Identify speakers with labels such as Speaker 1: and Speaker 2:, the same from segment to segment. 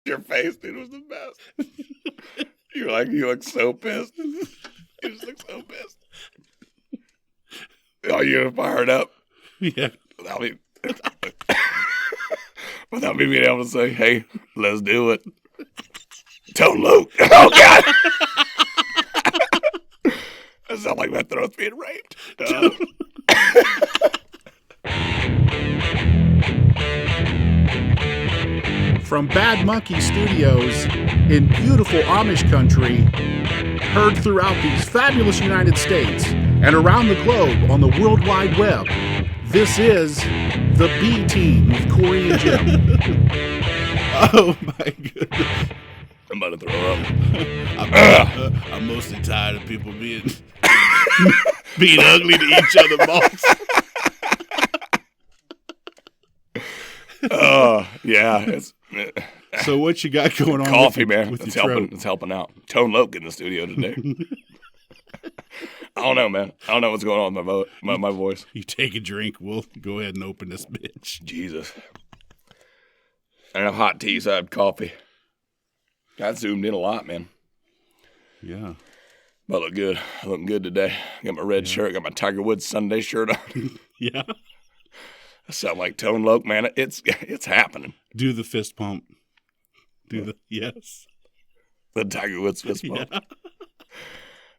Speaker 1: Your face, dude, was the best. You look so pissed. You just look so pissed. Oh, you're fired up.
Speaker 2: Yeah.
Speaker 1: Without me being able to say, hey, let's do it. Tone Luke. Oh, God. I sound like my throat's being raped.
Speaker 2: From Bad Monkey Studios in beautiful Amish country, heard throughout these fabulous United States and around the globe on the World Wide Web, this is the B Team with Cory and Jim.
Speaker 3: Oh my goodness.
Speaker 1: I'm about to throw up.
Speaker 3: I'm mostly tired of people being ugly to each other, boss.
Speaker 1: Oh, yeah.
Speaker 2: So what you got going on?
Speaker 1: Coffee, man.
Speaker 2: With
Speaker 1: It's
Speaker 2: your
Speaker 1: helping.
Speaker 2: throat?
Speaker 1: It's helping out. Tone Loke in the studio today. I don't know, man. I don't know what's going on with my voice.
Speaker 2: You take a drink. We'll go ahead and open this bitch.
Speaker 1: Jesus. I don't have hot tea, so I have coffee. Got zoomed in a lot, man.
Speaker 2: Yeah.
Speaker 1: But I look good. I'm looking good today. Got my red shirt. Got my Tiger Woods Sunday shirt on.
Speaker 2: Yeah.
Speaker 1: I sound like Tone Loke, man. It's happening.
Speaker 2: Do the fist pump. Yes.
Speaker 1: The Tiger Woods fist bump.
Speaker 2: Yeah.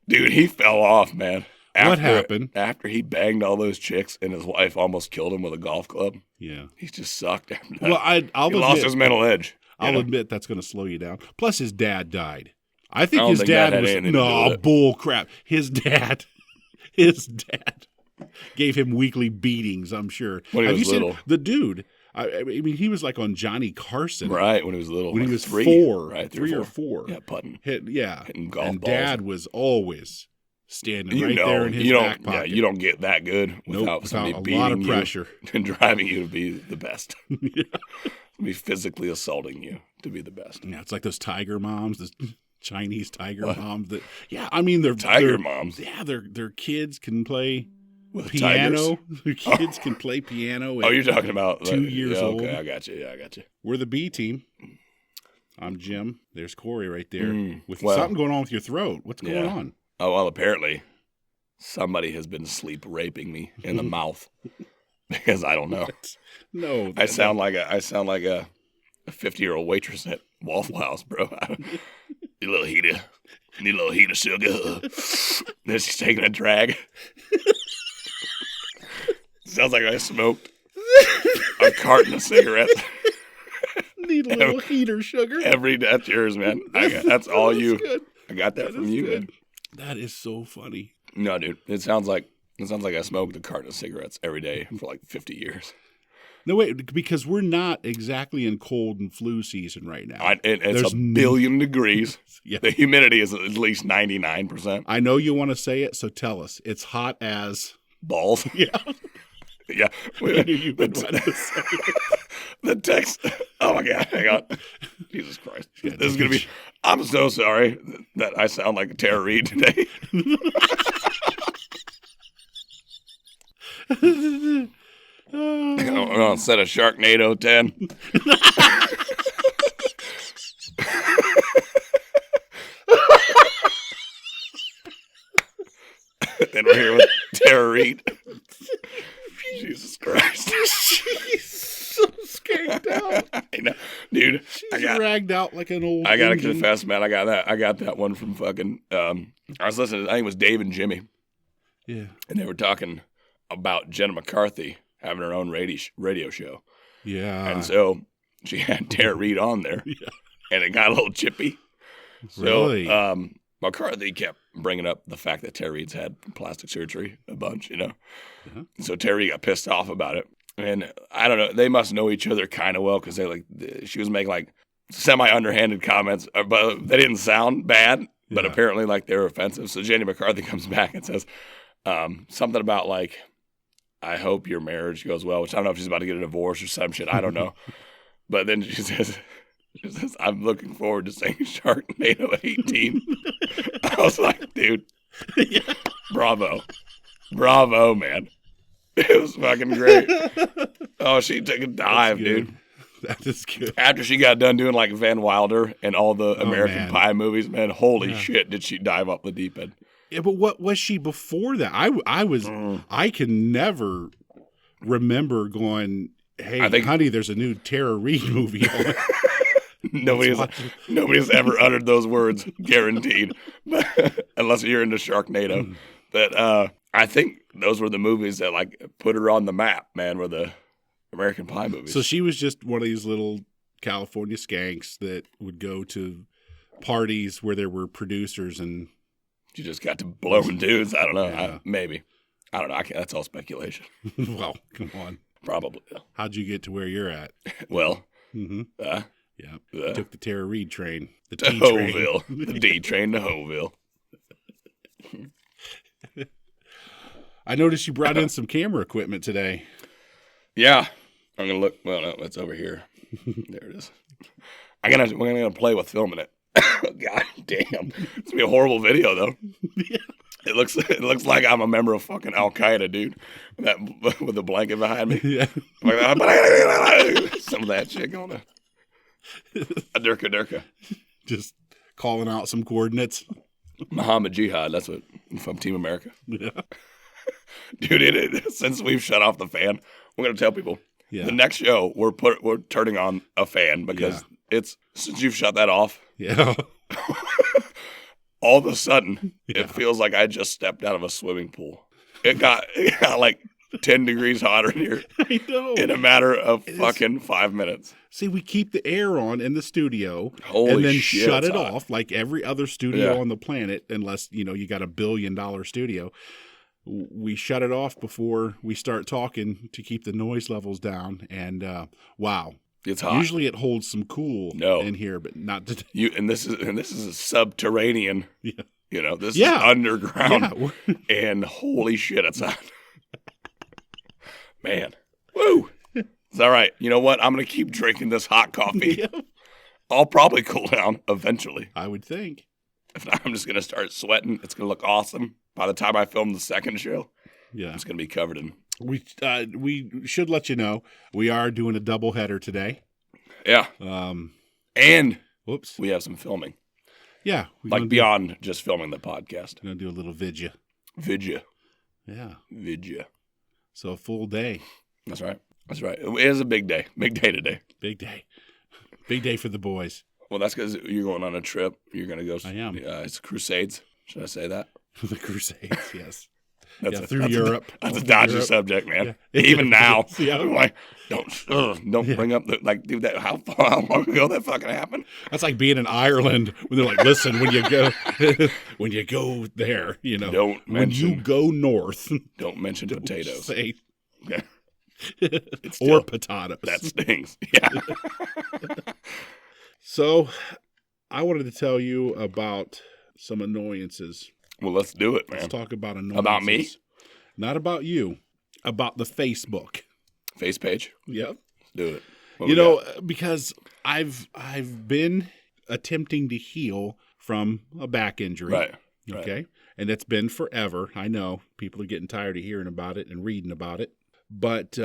Speaker 1: Dude, he fell off, man.
Speaker 2: What happened?
Speaker 1: After he banged all those chicks and his wife almost killed him with a golf club.
Speaker 2: Yeah.
Speaker 1: He just sucked after that.
Speaker 2: Well, I'll
Speaker 1: he
Speaker 2: admit,
Speaker 1: lost his mental edge.
Speaker 2: I'll admit that's going to slow you down. Plus, his dad died. I think
Speaker 1: I don't
Speaker 2: his
Speaker 1: think
Speaker 2: dad
Speaker 1: that had
Speaker 2: was
Speaker 1: anything to do with it.
Speaker 2: bull crap. His dad gave him weekly beatings. I'm sure.
Speaker 1: When he
Speaker 2: Have
Speaker 1: was
Speaker 2: you
Speaker 1: little.
Speaker 2: seen the dude? I mean, he was like on Johnny Carson,
Speaker 1: Right, when he was little.
Speaker 2: When he
Speaker 1: like
Speaker 2: was
Speaker 1: three,
Speaker 2: four,
Speaker 1: right?
Speaker 2: three or four.
Speaker 1: Yeah, putting.
Speaker 2: Hitting
Speaker 1: golf
Speaker 2: and
Speaker 1: balls.
Speaker 2: Dad was always standing
Speaker 1: You
Speaker 2: right
Speaker 1: know,
Speaker 2: there in his
Speaker 1: you don't.
Speaker 2: back pocket.
Speaker 1: Yeah, you don't get that good without somebody
Speaker 2: a
Speaker 1: beating
Speaker 2: lot of
Speaker 1: you
Speaker 2: pressure.
Speaker 1: and driving you to be the best.
Speaker 2: Yeah.
Speaker 1: Be physically assaulting you to be the best.
Speaker 2: Yeah, it's like those tiger moms, those Chinese tiger moms. That I mean, they're
Speaker 1: Tiger moms.
Speaker 2: Yeah, their kids can play
Speaker 1: With
Speaker 2: piano.
Speaker 1: tigers?
Speaker 2: Their kids can play piano.
Speaker 1: Oh, you're talking about
Speaker 2: 2 years old.
Speaker 1: Okay, I got you. Yeah, I got you.
Speaker 2: We're the B Team. I'm Jim. There's Cory right there with
Speaker 1: well,
Speaker 2: something going on with your throat. What's going
Speaker 1: yeah.
Speaker 2: on?
Speaker 1: Oh, well, apparently somebody has been sleep raping me in the mouth because I don't know.
Speaker 2: No,
Speaker 1: I sound like a 50-year-old waitress at Waffle House, bro. You little heater. Need a little heat of sugar. Then she's taking a drag. Sounds like I smoked a carton of cigarettes.
Speaker 2: Need a little heater sugar.
Speaker 1: That's yours, man. That's all you.
Speaker 2: Good.
Speaker 1: I got that from you, man.
Speaker 2: That is so funny.
Speaker 1: No, dude. It sounds like I smoked a carton of cigarettes every day for like 50 years.
Speaker 2: No, wait, because we're not exactly in cold and flu season right now.
Speaker 1: It's a billion degrees.
Speaker 2: Yeah.
Speaker 1: The humidity is at least 99%.
Speaker 2: I know you want to say it, so tell us. It's hot as
Speaker 1: Balls.
Speaker 2: Yeah.
Speaker 1: Yeah.
Speaker 2: I knew you would want to say it.
Speaker 1: The text. Oh my God. Hang on. Jesus Christ. This is going to be. I'm so sorry that I sound like a Tara Reid today. I'm going to set a Sharknado 10. Then we're here with Tara Reid. Jesus Christ.
Speaker 2: She's so skanked out.
Speaker 1: I know. Dude,
Speaker 2: She's dragged out like an old
Speaker 1: I got to
Speaker 2: engine.
Speaker 1: confess, man. I got that one from fucking, I was listening to, I think it was Dave and Jimmy.
Speaker 2: Yeah.
Speaker 1: And they were talking about Jenna McCarthy having her own radio show.
Speaker 2: Yeah.
Speaker 1: And so she had Tara Reid on there.
Speaker 2: Yeah.
Speaker 1: And it got a little chippy.
Speaker 2: Really?
Speaker 1: So McCarthy kept bringing up the fact that Tara Reid's had plastic surgery a bunch, you know.
Speaker 2: Uh-huh.
Speaker 1: So Tara Reid got pissed off about it. And I don't know, they must know each other kind of well because she was making like semi-underhanded comments, but they didn't sound bad, but apparently like they were offensive. So Jenny McCarthy comes back and says something about like, I hope your marriage goes well, which I don't know if she's about to get a divorce or some shit. I don't know. But then she says, I'm looking forward to seeing Sharknado 18. I was like, dude, bravo, man. It was fucking great. Oh, she took a dive, dude.
Speaker 2: That is good.
Speaker 1: After she got done doing like Van Wilder and all the American
Speaker 2: man.
Speaker 1: Pie movies, man, holy shit, did she dive up the deep end?
Speaker 2: Yeah, but what was she before that? I can never remember going, hey, honey, there's a new Tara Reid movie on.
Speaker 1: Nobody's ever uttered those words, guaranteed, unless you're into Sharknado. But I think those were the movies that like put her on the map, man, were the American Pie movies.
Speaker 2: So she was just one of these little California skanks that would go to parties where there were producers and...
Speaker 1: You just got to blowing dudes. I don't know.
Speaker 2: Yeah.
Speaker 1: Maybe. I don't know. That's all speculation.
Speaker 2: Well, come on.
Speaker 1: Probably.
Speaker 2: How'd you get to where you're at?
Speaker 1: Well,
Speaker 2: Took the Tara Reid train. The
Speaker 1: to
Speaker 2: T train.
Speaker 1: Hoville. The D train to Hoville.
Speaker 2: I noticed you brought in some camera equipment today.
Speaker 1: Yeah. I'm going to look. Well, no, it's over here. There it is. We're gonna play with filming it. God damn. It's gonna be a horrible video though.
Speaker 2: Yeah.
Speaker 1: It looks like I'm a member of fucking Al Qaeda, dude. With the blanket behind me.
Speaker 2: Yeah.
Speaker 1: Some of that shit going on. A durka.
Speaker 2: Just calling out some coordinates.
Speaker 1: Muhammad Jihad, that's what from Team America.
Speaker 2: Yeah.
Speaker 1: Dude, since we've shut off the fan, we're gonna tell people the next show we're turning on a fan because it's since you've shut that off.
Speaker 2: Yeah.
Speaker 1: All of a sudden, it feels like I just stepped out of a swimming pool. It got like 10 degrees hotter in here.
Speaker 2: I know.
Speaker 1: In a matter of fucking 5 minutes.
Speaker 2: See, we keep the air on in the studio
Speaker 1: and
Speaker 2: then
Speaker 1: shit,
Speaker 2: shut it
Speaker 1: hot.
Speaker 2: off like every other studio on the planet, unless, you got $1 billion studio. We shut it off before we start talking to keep the noise levels down. And wow.
Speaker 1: It's hot.
Speaker 2: Usually it holds some cool in here, but not today.
Speaker 1: And this is a subterranean.
Speaker 2: Yeah.
Speaker 1: This is underground. Yeah. And holy shit, it's hot. Man. Woo. It's all right. You know what? I'm going to keep drinking this hot coffee.
Speaker 2: Yeah.
Speaker 1: I'll probably cool down eventually.
Speaker 2: I would think.
Speaker 1: If not, I'm just going to start sweating. It's going to look awesome. By the time I film the second show, it's going to be covered in.
Speaker 2: We should let you know we are doing a doubleheader today.
Speaker 1: Yeah. And
Speaker 2: whoops,
Speaker 1: we have some filming.
Speaker 2: Yeah,
Speaker 1: like beyond just filming the podcast.
Speaker 2: We're gonna do a little vidya. Yeah. Vidya. So a full day.
Speaker 1: That's right. It is a big day. Big day today.
Speaker 2: Big day for the boys.
Speaker 1: Well, that's because you're going on a trip. You're going to go.
Speaker 2: I am.
Speaker 1: It's Crusades. Should I say that?
Speaker 2: The Crusades, yes.
Speaker 1: That's
Speaker 2: through Europe.
Speaker 1: That's a dodgy subject, man. Yeah. Even now, I'm like, don't bring up dude. That how long ago that fucking happened?
Speaker 2: That's like being in Ireland when they're like, listen, when you go there, when you go north,
Speaker 1: don't mention potatoes.
Speaker 2: Say,
Speaker 1: It's
Speaker 2: or potatoes.
Speaker 1: That stings. Yeah.
Speaker 2: So, I wanted to tell you about some annoyances.
Speaker 1: Well, let's do it, man.
Speaker 2: Let's talk about annoyances.
Speaker 1: About me?
Speaker 2: Not about you. About the Facebook.
Speaker 1: Face page?
Speaker 2: Yep.
Speaker 1: Let's do it.
Speaker 2: Because I've been attempting to heal from a back injury.
Speaker 1: Right.
Speaker 2: Okay. And it's been forever. I know. People are getting tired of hearing about it and reading about it. But,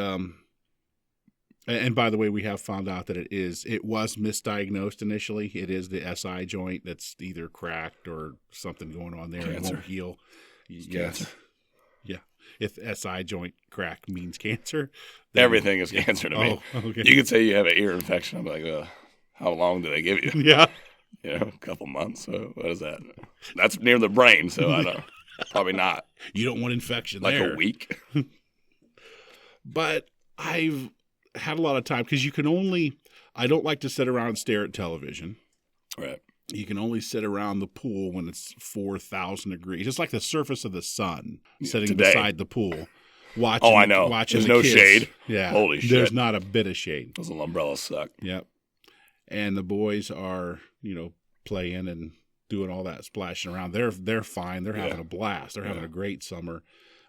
Speaker 2: and by the way, we have found out that it was misdiagnosed initially. It is the SI joint that's either cracked or something going on there.
Speaker 1: Cancer.
Speaker 2: It won't heal.
Speaker 1: Yes.
Speaker 2: Cancer. Yeah. If SI joint crack means cancer.
Speaker 1: Everything is cancer to me.
Speaker 2: Okay.
Speaker 1: You could say you have an ear infection. I'm like, how long do they give you?
Speaker 2: Yeah.
Speaker 1: A couple months. So what is that? That's near the brain, so I don't know. Probably not.
Speaker 2: You don't want infection
Speaker 1: like
Speaker 2: there.
Speaker 1: A week.
Speaker 2: But I've had a lot of time because I don't like to sit around and stare at television.
Speaker 1: Right.
Speaker 2: You can only sit around the pool when it's 4,000 degrees. It's like the surface of the sun sitting beside the pool. Watching,
Speaker 1: I know.
Speaker 2: Watching
Speaker 1: There's
Speaker 2: the
Speaker 1: no
Speaker 2: kids.
Speaker 1: shade.
Speaker 2: Yeah.
Speaker 1: Holy shit.
Speaker 2: There's not a bit of shade.
Speaker 1: Those little umbrellas suck.
Speaker 2: Yep. And the boys are, playing and doing all that splashing around. They're fine. They're having a blast. They're having a great summer.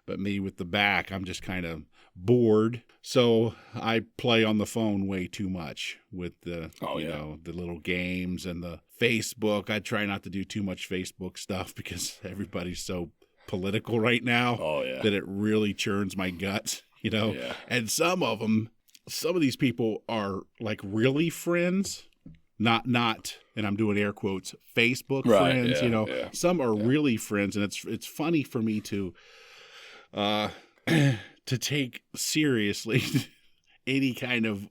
Speaker 2: But me with the back, I'm just kind of bored. So I play on the phone way too much with the the little games and the Facebook. I try not to do too much Facebook stuff because everybody's so political right now that it really churns my guts,
Speaker 1: Yeah.
Speaker 2: And some of them some of these people are like really friends, not, and I'm doing air quotes, Facebook friends. Some are really friends, and it's funny for me to take seriously any kind of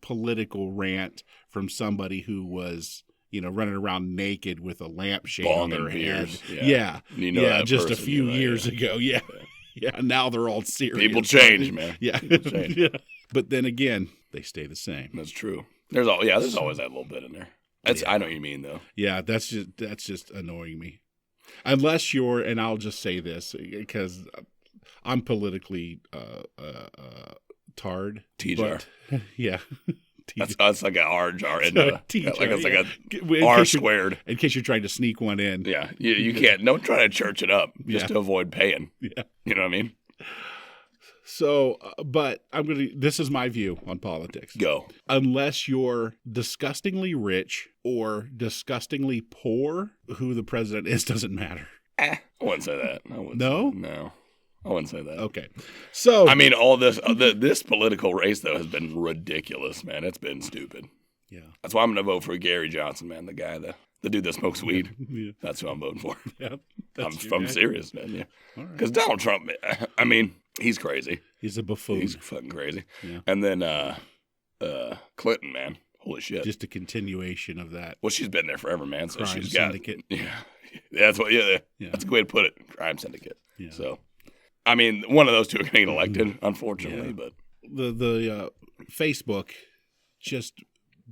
Speaker 2: political rant from somebody who was, running around naked with a lampshade on their head. Yeah. Just a few years ago. Yeah. Yeah. Now they're all serious.
Speaker 1: People change, man.
Speaker 2: Yeah.
Speaker 1: People change.
Speaker 2: Yeah. But then again, they stay the same.
Speaker 1: That's true. There's always that little bit in there. I know what you mean, though.
Speaker 2: Yeah. That's just annoying me. Unless you're, and I'll just say this because I'm politically tarred.
Speaker 1: T-jar.
Speaker 2: Yeah.
Speaker 1: That's like an R-jar.
Speaker 2: T-jar,
Speaker 1: it's like a R squared.
Speaker 2: In case you're trying to sneak one in.
Speaker 1: Yeah. You can't. Don't try to church it up just to avoid paying.
Speaker 2: Yeah.
Speaker 1: You know what I mean?
Speaker 2: So, but this is my view on politics.
Speaker 1: Go.
Speaker 2: Unless you're disgustingly rich or disgustingly poor, who the president is doesn't matter.
Speaker 1: I wouldn't say that. No. I wouldn't say that.
Speaker 2: Okay. So,
Speaker 1: I mean, all this this political race, though, has been ridiculous, man. It's been stupid.
Speaker 2: Yeah.
Speaker 1: That's why I'm going to vote for Gary Johnson, man, the guy, the dude that smokes weed.
Speaker 2: Yeah.
Speaker 1: That's who I'm voting for.
Speaker 2: Yeah.
Speaker 1: I'm serious, man. Yeah. Because
Speaker 2: Right.
Speaker 1: Donald Trump, I mean, he's crazy.
Speaker 2: He's a buffoon.
Speaker 1: He's fucking crazy.
Speaker 2: Yeah.
Speaker 1: And then Clinton, man. Holy shit.
Speaker 2: Just a continuation of that.
Speaker 1: Well, she's been there forever, man. So
Speaker 2: Crime
Speaker 1: she's got.
Speaker 2: syndicate.
Speaker 1: Yeah. That's what. Yeah.
Speaker 2: Yeah.
Speaker 1: That's a good way to put it. Crime syndicate.
Speaker 2: Yeah.
Speaker 1: So, I mean, one of those two are going to get elected, unfortunately.
Speaker 2: Yeah.
Speaker 1: But
Speaker 2: the Facebook, just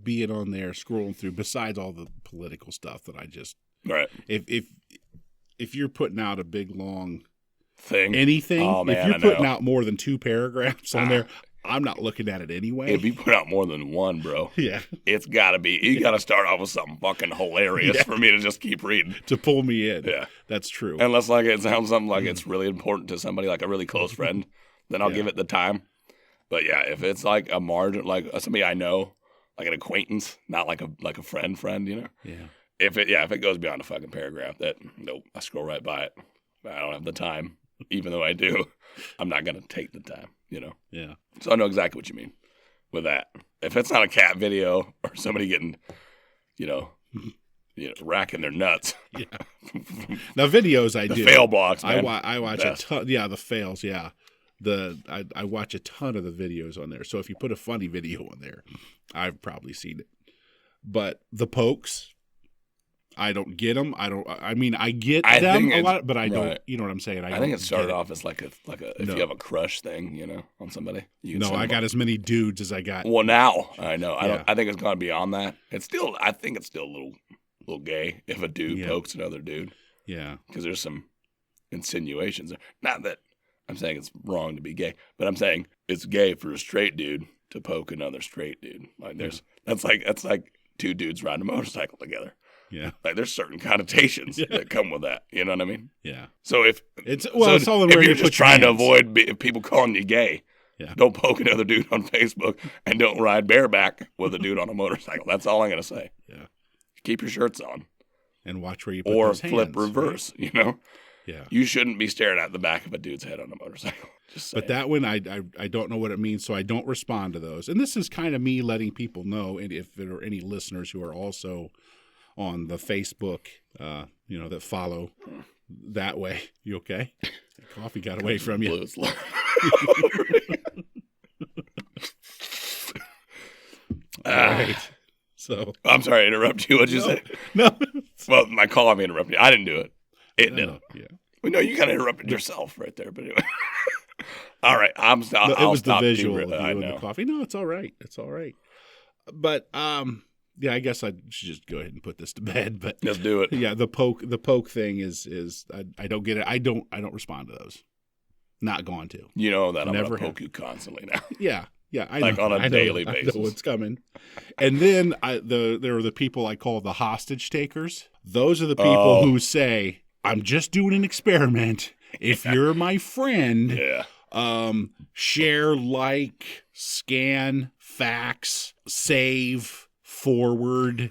Speaker 2: being on there, scrolling through, besides all the political stuff that I just
Speaker 1: right.
Speaker 2: If you're putting out a big long
Speaker 1: Thing.
Speaker 2: anything,
Speaker 1: Oh, man,
Speaker 2: if you're
Speaker 1: I know.
Speaker 2: putting out more than 2 paragraphs on there, I'm not looking at it anyway.
Speaker 1: If you put out more than one, bro,
Speaker 2: Yeah.
Speaker 1: it's got to be. You got to start off with something fucking hilarious for me to just keep reading.
Speaker 2: To pull me in.
Speaker 1: Yeah.
Speaker 2: That's true.
Speaker 1: Unless like it sounds something like it's really important to somebody, like a really close friend, then I'll give it the time. But yeah, if it's like a margin, like somebody I know, like an acquaintance, not like a friend,
Speaker 2: Yeah.
Speaker 1: If it goes beyond a fucking paragraph, nope, I scroll right by it. I don't have the time, even though I do. I'm not gonna take the time,
Speaker 2: Yeah.
Speaker 1: So I know exactly what you mean with that. If it's not a cat video or somebody getting, racking their nuts.
Speaker 2: Yeah. Now videos I
Speaker 1: The
Speaker 2: do.
Speaker 1: fail blocks, man.
Speaker 2: I watch
Speaker 1: Best.
Speaker 2: a ton. Yeah, the fails. Yeah. I watch a ton of the videos on there. So if you put a funny video on there, I've probably seen it. But the pokes, I don't get them. I mean, I get them a lot, but I don't. You know what I'm saying?
Speaker 1: I think it started off as like a if you have a crush thing, on somebody.
Speaker 2: I got as many dudes as I got.
Speaker 1: Well, now I know.
Speaker 2: Yeah.
Speaker 1: I think it's gone beyond that. I think it's still a little gay if a dude pokes another dude.
Speaker 2: Yeah.
Speaker 1: Because there's some insinuations. Not that I'm saying it's wrong to be gay, but I'm saying it's gay for a straight dude to poke another straight dude. Like that's like 2 dudes riding a motorcycle together.
Speaker 2: Yeah.
Speaker 1: Like there's certain connotations that come with that. You know what I mean?
Speaker 2: Yeah.
Speaker 1: So if
Speaker 2: it's all in
Speaker 1: if
Speaker 2: where
Speaker 1: you're
Speaker 2: you
Speaker 1: just
Speaker 2: put
Speaker 1: trying to
Speaker 2: your hands.
Speaker 1: avoid people calling you gay, don't poke another dude on Facebook and don't ride bareback with a dude on a motorcycle. That's all I'm gonna say.
Speaker 2: Yeah.
Speaker 1: Keep your shirts on
Speaker 2: And watch where you put
Speaker 1: or
Speaker 2: those
Speaker 1: flip
Speaker 2: hands,
Speaker 1: reverse.
Speaker 2: right? Yeah.
Speaker 1: You shouldn't be staring at the back of a dude's head on a motorcycle. Just saying.
Speaker 2: But that one, I don't know what it means, so I don't respond to those. And this is kind of me letting people know, and if there are any listeners who are also on the Facebook, that follow that way. You okay? Coffee got away from you. All right. So
Speaker 1: I'm sorry to interrupt you. What'd you say?
Speaker 2: No.
Speaker 1: Well, my coffee interrupted you. I didn't do it. It did.
Speaker 2: Yeah.
Speaker 1: Well, no, you kind of interrupted yourself right there. But anyway. All right.
Speaker 2: It was the visual of you
Speaker 1: I
Speaker 2: and
Speaker 1: know.
Speaker 2: the coffee. No, it's all right. It's all right. But yeah, I guess I should just go ahead and put this to bed. But
Speaker 1: Just do it.
Speaker 2: yeah, the poke thing is I don't get it. I don't respond to those. Not going to.
Speaker 1: You know that I'm
Speaker 2: Never
Speaker 1: going to
Speaker 2: have.
Speaker 1: poke you constantly now.
Speaker 2: Yeah. I
Speaker 1: Like
Speaker 2: know,
Speaker 1: on a
Speaker 2: I know,
Speaker 1: daily
Speaker 2: I
Speaker 1: basis.
Speaker 2: know what's coming. And then there are the people I call the hostage takers. Those are the people who say, "I'm just doing an experiment. If you're my friend,
Speaker 1: Yeah.
Speaker 2: share, like, scan, fax, save, forward,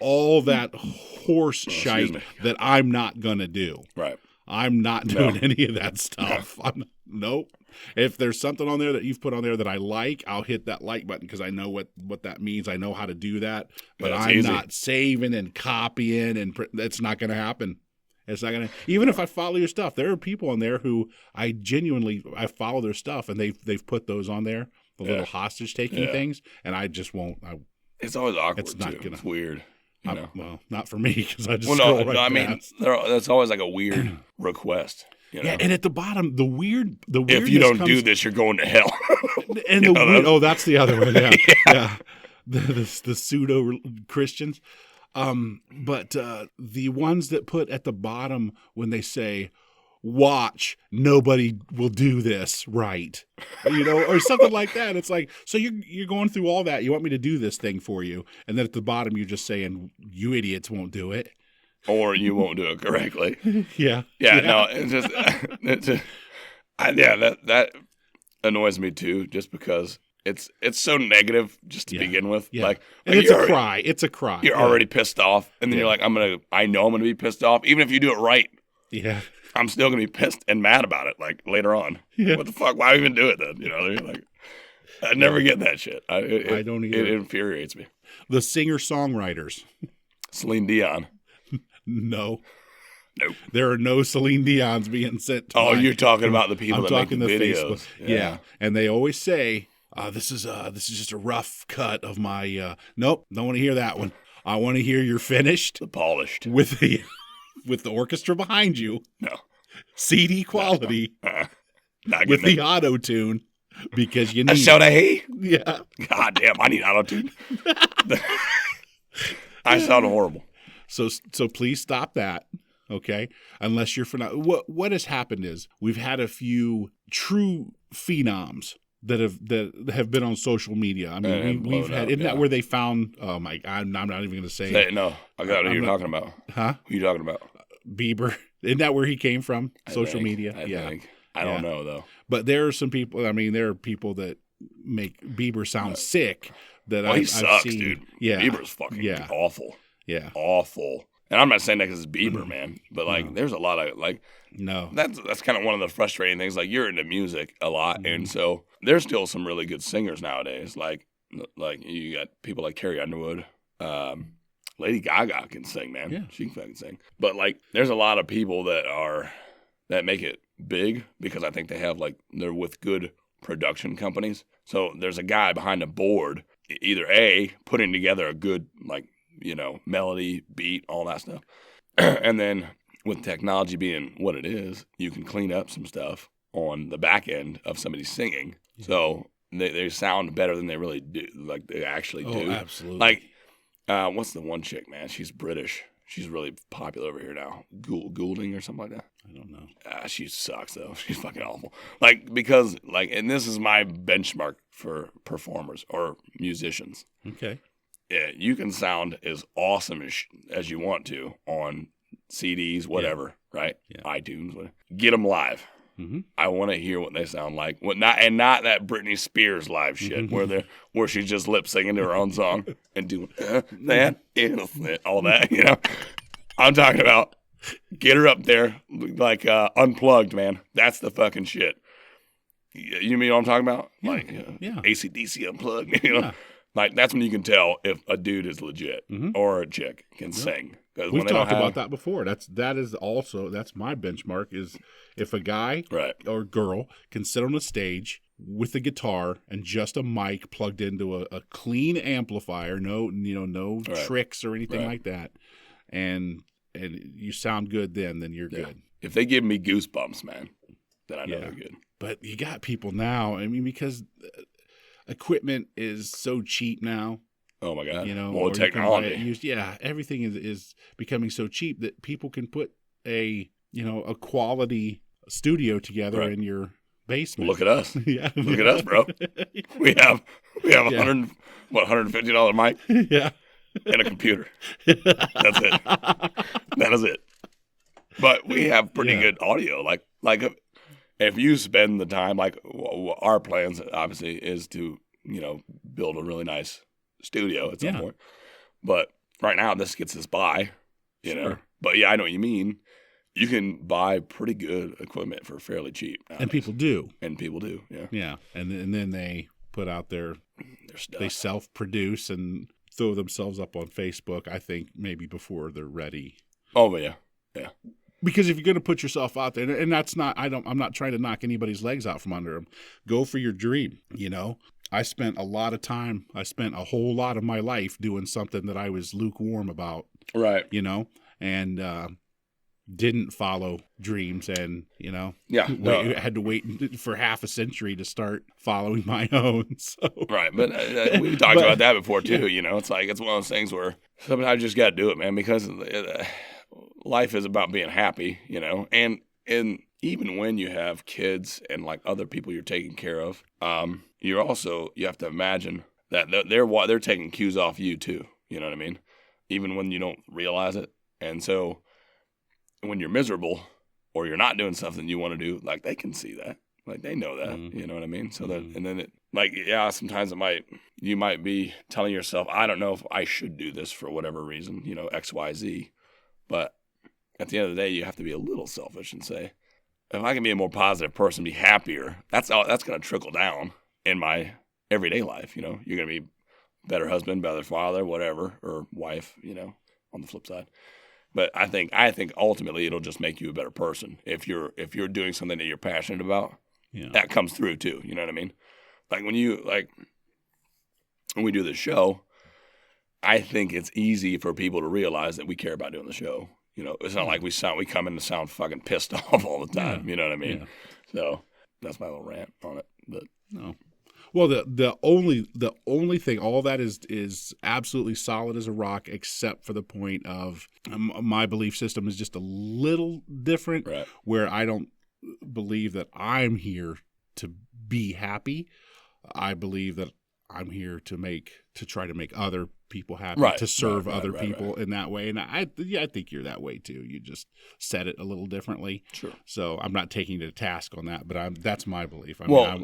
Speaker 2: all that horse shite
Speaker 1: me.
Speaker 2: that I'm not gonna do.
Speaker 1: Right.
Speaker 2: I'm not doing any of that stuff. Nope. If there's something on there that you've put on there that I like, I'll hit that like button because I know what that means. I know how to do that. But
Speaker 1: Yeah,
Speaker 2: I'm
Speaker 1: easy.
Speaker 2: not saving and copying, and that's not going to happen. It's not going to. Even if I follow your stuff, there are people on there who I follow their stuff, and they've put those on there, the little hostage taking things, and I just won't.
Speaker 1: It's always awkward,
Speaker 2: It's not
Speaker 1: too.
Speaker 2: gonna-
Speaker 1: It's weird. You know?
Speaker 2: Well, not for me because I just
Speaker 1: Well,
Speaker 2: scroll
Speaker 1: no,
Speaker 2: right
Speaker 1: I mean,
Speaker 2: past.
Speaker 1: that's always like a weird request. You know?
Speaker 2: Yeah, and at the bottom, the weird.
Speaker 1: If you don't do this, you're going to hell.
Speaker 2: And
Speaker 1: You
Speaker 2: the
Speaker 1: know,
Speaker 2: weird, that's the other one. Yeah, yeah. The pseudo Christians, but the ones that put at the bottom when they say, "Watch, nobody will do this right," or something like that. It's like, so you're going through all that. You want me to do this thing for you, and then at the bottom you're just saying, "You idiots won't do it,"
Speaker 1: or you won't do it correctly.
Speaker 2: Yeah.
Speaker 1: No, it's just, that annoys me too, just because it's so negative just to begin with.
Speaker 2: Yeah.
Speaker 1: Like,
Speaker 2: and it's a cry. It's a cry.
Speaker 1: You're already pissed off, and then you're like, I know I'm gonna be pissed off, even if you do it right.
Speaker 2: Yeah.
Speaker 1: I'm still gonna be pissed and mad about it, like later on.
Speaker 2: Yeah.
Speaker 1: What the fuck? Why even do it then? You're like, I never get that shit. I
Speaker 2: don't either.
Speaker 1: It infuriates me.
Speaker 2: The singer-songwriters.
Speaker 1: Celine Dion.
Speaker 2: No.
Speaker 1: Nope.
Speaker 2: There are no Celine Dions being sent to
Speaker 1: you're talking about the people
Speaker 2: I'm
Speaker 1: that
Speaker 2: talking
Speaker 1: make the
Speaker 2: the
Speaker 1: videos.
Speaker 2: Facebook. Yeah. And they always say, this is just a rough cut of my nope, don't want to hear that one. I want to hear you're finished
Speaker 1: The polished.
Speaker 2: with the orchestra behind you.
Speaker 1: No.
Speaker 2: CD quality
Speaker 1: Not
Speaker 2: with
Speaker 1: getting
Speaker 2: the auto tune because you
Speaker 1: it.
Speaker 2: need
Speaker 1: Shout hey.
Speaker 2: Yeah.
Speaker 1: God damn, I need auto-tune. I sound horrible.
Speaker 2: So please stop that. Okay, unless you're what has happened is we've had a few true phenoms that have been on social media. I mean, we've had. Isn't that where they found? Oh my God, I'm not even going to say.
Speaker 1: No, I got what you're talking about.
Speaker 2: Huh?
Speaker 1: Who you talking about?
Speaker 2: Bieber. Isn't that where he came from? Social media.
Speaker 1: I think. I don't know though.
Speaker 2: But there are some people. I mean, there are people that make Bieber sound sick. That
Speaker 1: he
Speaker 2: I've
Speaker 1: sucks,
Speaker 2: seen.
Speaker 1: dude.
Speaker 2: Yeah,
Speaker 1: Bieber's fucking awful.
Speaker 2: Yeah,
Speaker 1: awful. And I'm not saying that because it's Bieber, man. But like, there's a lot of like.
Speaker 2: No,
Speaker 1: that's kind of one of the frustrating things. Like, you're into music a lot, and so there's still some really good singers nowadays. Like you got people like Carrie Underwood. Lady Gaga can sing, man.
Speaker 2: Yeah.
Speaker 1: She can fucking sing. But like, there's a lot of people that make it big because I think they're with good production companies. So there's a guy behind a board, either A, putting together a good melody, beat, all that stuff, and then with technology being what it is, you can clean up some stuff on the back end of somebody singing. Yeah. So they sound better than they really do. Like they actually do.
Speaker 2: Oh, absolutely.
Speaker 1: Like, what's the one chick, man? She's British. She's really popular over here now. Goulding or something like that.
Speaker 2: I don't know.
Speaker 1: She sucks though. She's fucking awful. Because and this is my benchmark for performers or musicians.
Speaker 2: Okay.
Speaker 1: Yeah, you can sound as awesome as you want to on CDs, whatever, right?
Speaker 2: Yeah.
Speaker 1: iTunes, whatever. Get them live.
Speaker 2: Mm-hmm.
Speaker 1: I want to hear what they sound like. Not that Britney Spears live shit where she's just lip singing to her own song and doing that all that. I'm talking about get her up there like unplugged, man. That's the fucking shit. You mean what I'm talking about?
Speaker 2: Yeah.
Speaker 1: Like
Speaker 2: yeah.
Speaker 1: AC/DC unplugged.
Speaker 2: Yeah.
Speaker 1: Like that's when you can tell if a dude is legit or a chick can sing.
Speaker 2: We've talked about that before. That's my benchmark is if a guy or girl can sit on a stage with a guitar and just a mic plugged into a clean amplifier, no tricks or anything like that, and you sound good, then you're good.
Speaker 1: If they give me goosebumps, man, then I know they're good.
Speaker 2: But you got people now. I mean, because equipment is so cheap now.
Speaker 1: Oh my God!
Speaker 2: Or
Speaker 1: technology.
Speaker 2: Everything is becoming so cheap that people can put a quality studio together in your basement.
Speaker 1: Look at us!
Speaker 2: Yeah,
Speaker 1: look at us, bro. We have $150 mic, and a computer. That's it. That is it. But we have pretty good audio. Like if you spend the time, like our plans obviously is to build a really nice studio at some point. But right now this gets us by, But yeah, I know what you mean. you can buy pretty good equipment for fairly cheap nowadays.
Speaker 2: And people do.
Speaker 1: Yeah.
Speaker 2: Yeah, and then they put out their
Speaker 1: stuff.
Speaker 2: They self-produce and throw themselves up on Facebook, I think, maybe before they're ready.
Speaker 1: Oh, yeah. Yeah.
Speaker 2: Because if you're going to put yourself out there, and that's not, I'm not trying to knock anybody's legs out from under them. Go for your dream, you know? I spent a whole lot of my life doing something that I was lukewarm about.
Speaker 1: Right.
Speaker 2: You know? And didn't follow dreams and, you know, had to wait for half a century to start following my own. So.
Speaker 1: Right. But we talked about that before, too. You know, it's like it's one of those things where sometimes you just got to do it, man, because life is about being happy, you know, and even when you have kids and like other people you're taking care of, you have to imagine that they're taking cues off you too. You know what I mean? Even when you don't realize it. And so when you're miserable or you're not doing something you want to do, like they can see that, like they know that, you know what I mean? So that, and then sometimes you might be telling yourself, I don't know if I should do this for whatever reason, you know, X, Y, Z, but at the end of the day, you have to be a little selfish and say, if I can be a more positive person, be happier, that's going to trickle down in my everyday life. You know, you're going to be a better husband, better father, whatever, or wife, you know, on the flip side. But I think ultimately it'll just make you a better person. If you're doing something that you're passionate about, that comes through too. You know what I mean? Like when we do this show, I think it's easy for people to realize that we care about doing the show. You know, it's not like we come in to sound fucking pissed off all the time. Yeah. You know what I mean? Yeah. So that's my little rant on it. But
Speaker 2: no. Well, the only thing, all that is absolutely solid as a rock, except for the point of my belief system is just a little different, right. Where I don't believe that I'm here to be happy. I believe that I'm here to try to make other people happy, right. To serve other people in that way. And I think you're that way too. You just said it a little differently.
Speaker 1: Sure.
Speaker 2: So I'm not taking you to task on that, but that's my belief. I
Speaker 1: right.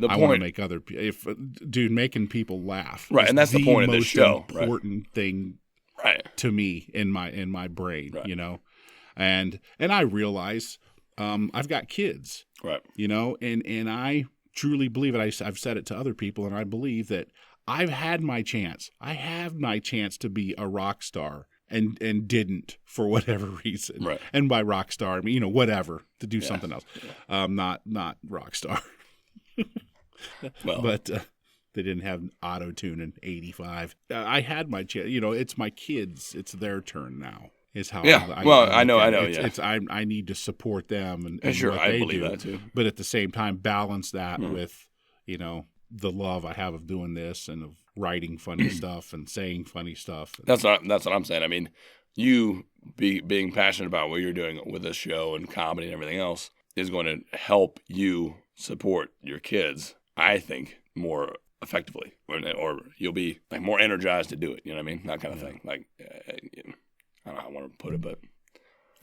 Speaker 2: I want to make making people laugh.
Speaker 1: Right. And that's the point of this show.
Speaker 2: Important thing.
Speaker 1: Right.
Speaker 2: To me in my brain, right. You know, and I realize I've got kids. Right. You know, and I truly believe it. I've said it to other people, and I believe that I've had my chance. I have my chance to be a rock star and didn't for whatever reason. Right. And by rock star, I mean, you know, whatever, to do something else. Yeah. Not rock star. Well, but they didn't have auto-tune in 85. I had my chance. You know, it's my kids. It's their turn now. Is how I know. I need to support them and sure, I believe that too. But at the same time, balance that with, you know, the love I have of doing this and of writing funny stuff and saying funny stuff.
Speaker 1: That's what I'm saying. I mean, you being passionate about what you're doing with this show and comedy and everything else is going to help you support your kids, I think, more effectively, or you'll be like more energized to do it. You know what I mean? That kind of thing. Like. I don't know how I want to put it, but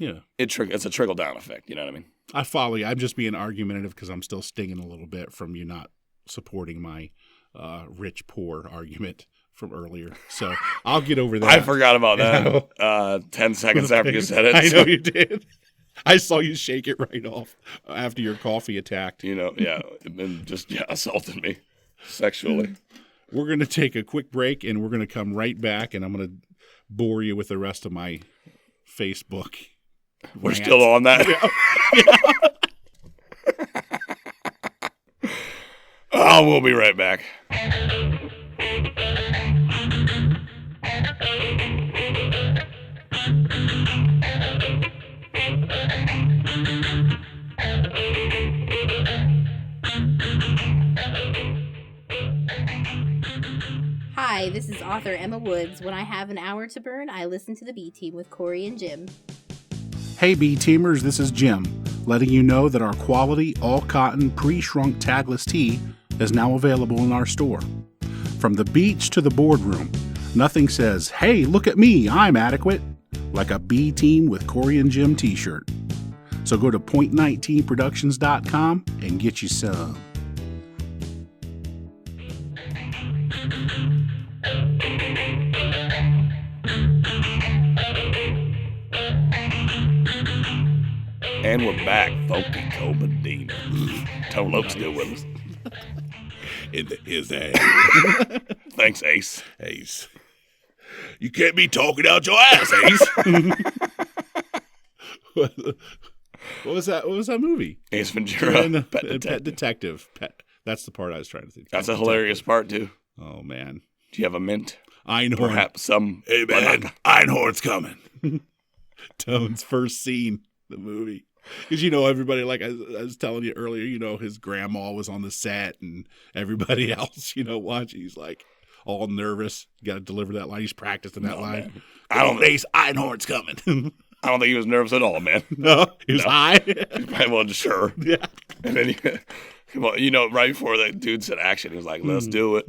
Speaker 1: it's a trickle down effect. You know what I mean?
Speaker 2: I follow you. I'm just being argumentative because I'm still stinging a little bit from you not supporting my rich poor argument from earlier. So I'll get over that.
Speaker 1: I forgot about that 10 seconds after you said it.
Speaker 2: I know you did. I saw you shake it right off after your coffee attacked.
Speaker 1: You know, and just assaulted me sexually.
Speaker 2: We're going to take a quick break, and we're going to come right back, and I'm going to bore you with the rest of my Facebook.
Speaker 1: We're still on that. Oh, we'll be right back.
Speaker 4: Hi, this is author Emma Woods. When I have an hour to burn, I listen to the B-Team with Cory and Jim.
Speaker 2: Hey B-Teamers, this is Jim, letting you know that our quality, all-cotton, pre-shrunk tagless tee is now available in our store. From the beach to the boardroom, nothing says, hey, look at me, I'm adequate, like a B-Team with Cory and Jim t-shirt. So go to point19productions.com and get you some.
Speaker 1: And we're back, Funky Cole Medina. Tone Lope's still with us.
Speaker 3: In his ass.
Speaker 1: Thanks, Ace.
Speaker 3: Ace. You can't be talking out your ass, Ace.
Speaker 2: What was that? What was that movie?
Speaker 1: Ace Ventura,
Speaker 2: Pet Detective. That's the part I was trying to think.
Speaker 1: That's a hilarious part, too.
Speaker 2: Oh, man.
Speaker 1: Do you have a mint?
Speaker 2: Einhorn.
Speaker 1: Perhaps some.
Speaker 3: Hey, man, Einhorn's coming.
Speaker 2: Tone's first scene, the movie. Because, everybody, like I was telling you earlier, his grandma was on the set and everybody else, watching. He's like all nervous. You got to deliver that line. He's practicing that line.
Speaker 1: Man. I don't
Speaker 3: Ace, Einhorn's coming.
Speaker 1: I don't think he was nervous at all, man.
Speaker 2: No, he was high.
Speaker 1: He probably wasn't sure.
Speaker 2: Yeah.
Speaker 1: And then, right before that dude said action, he was like, let's do it.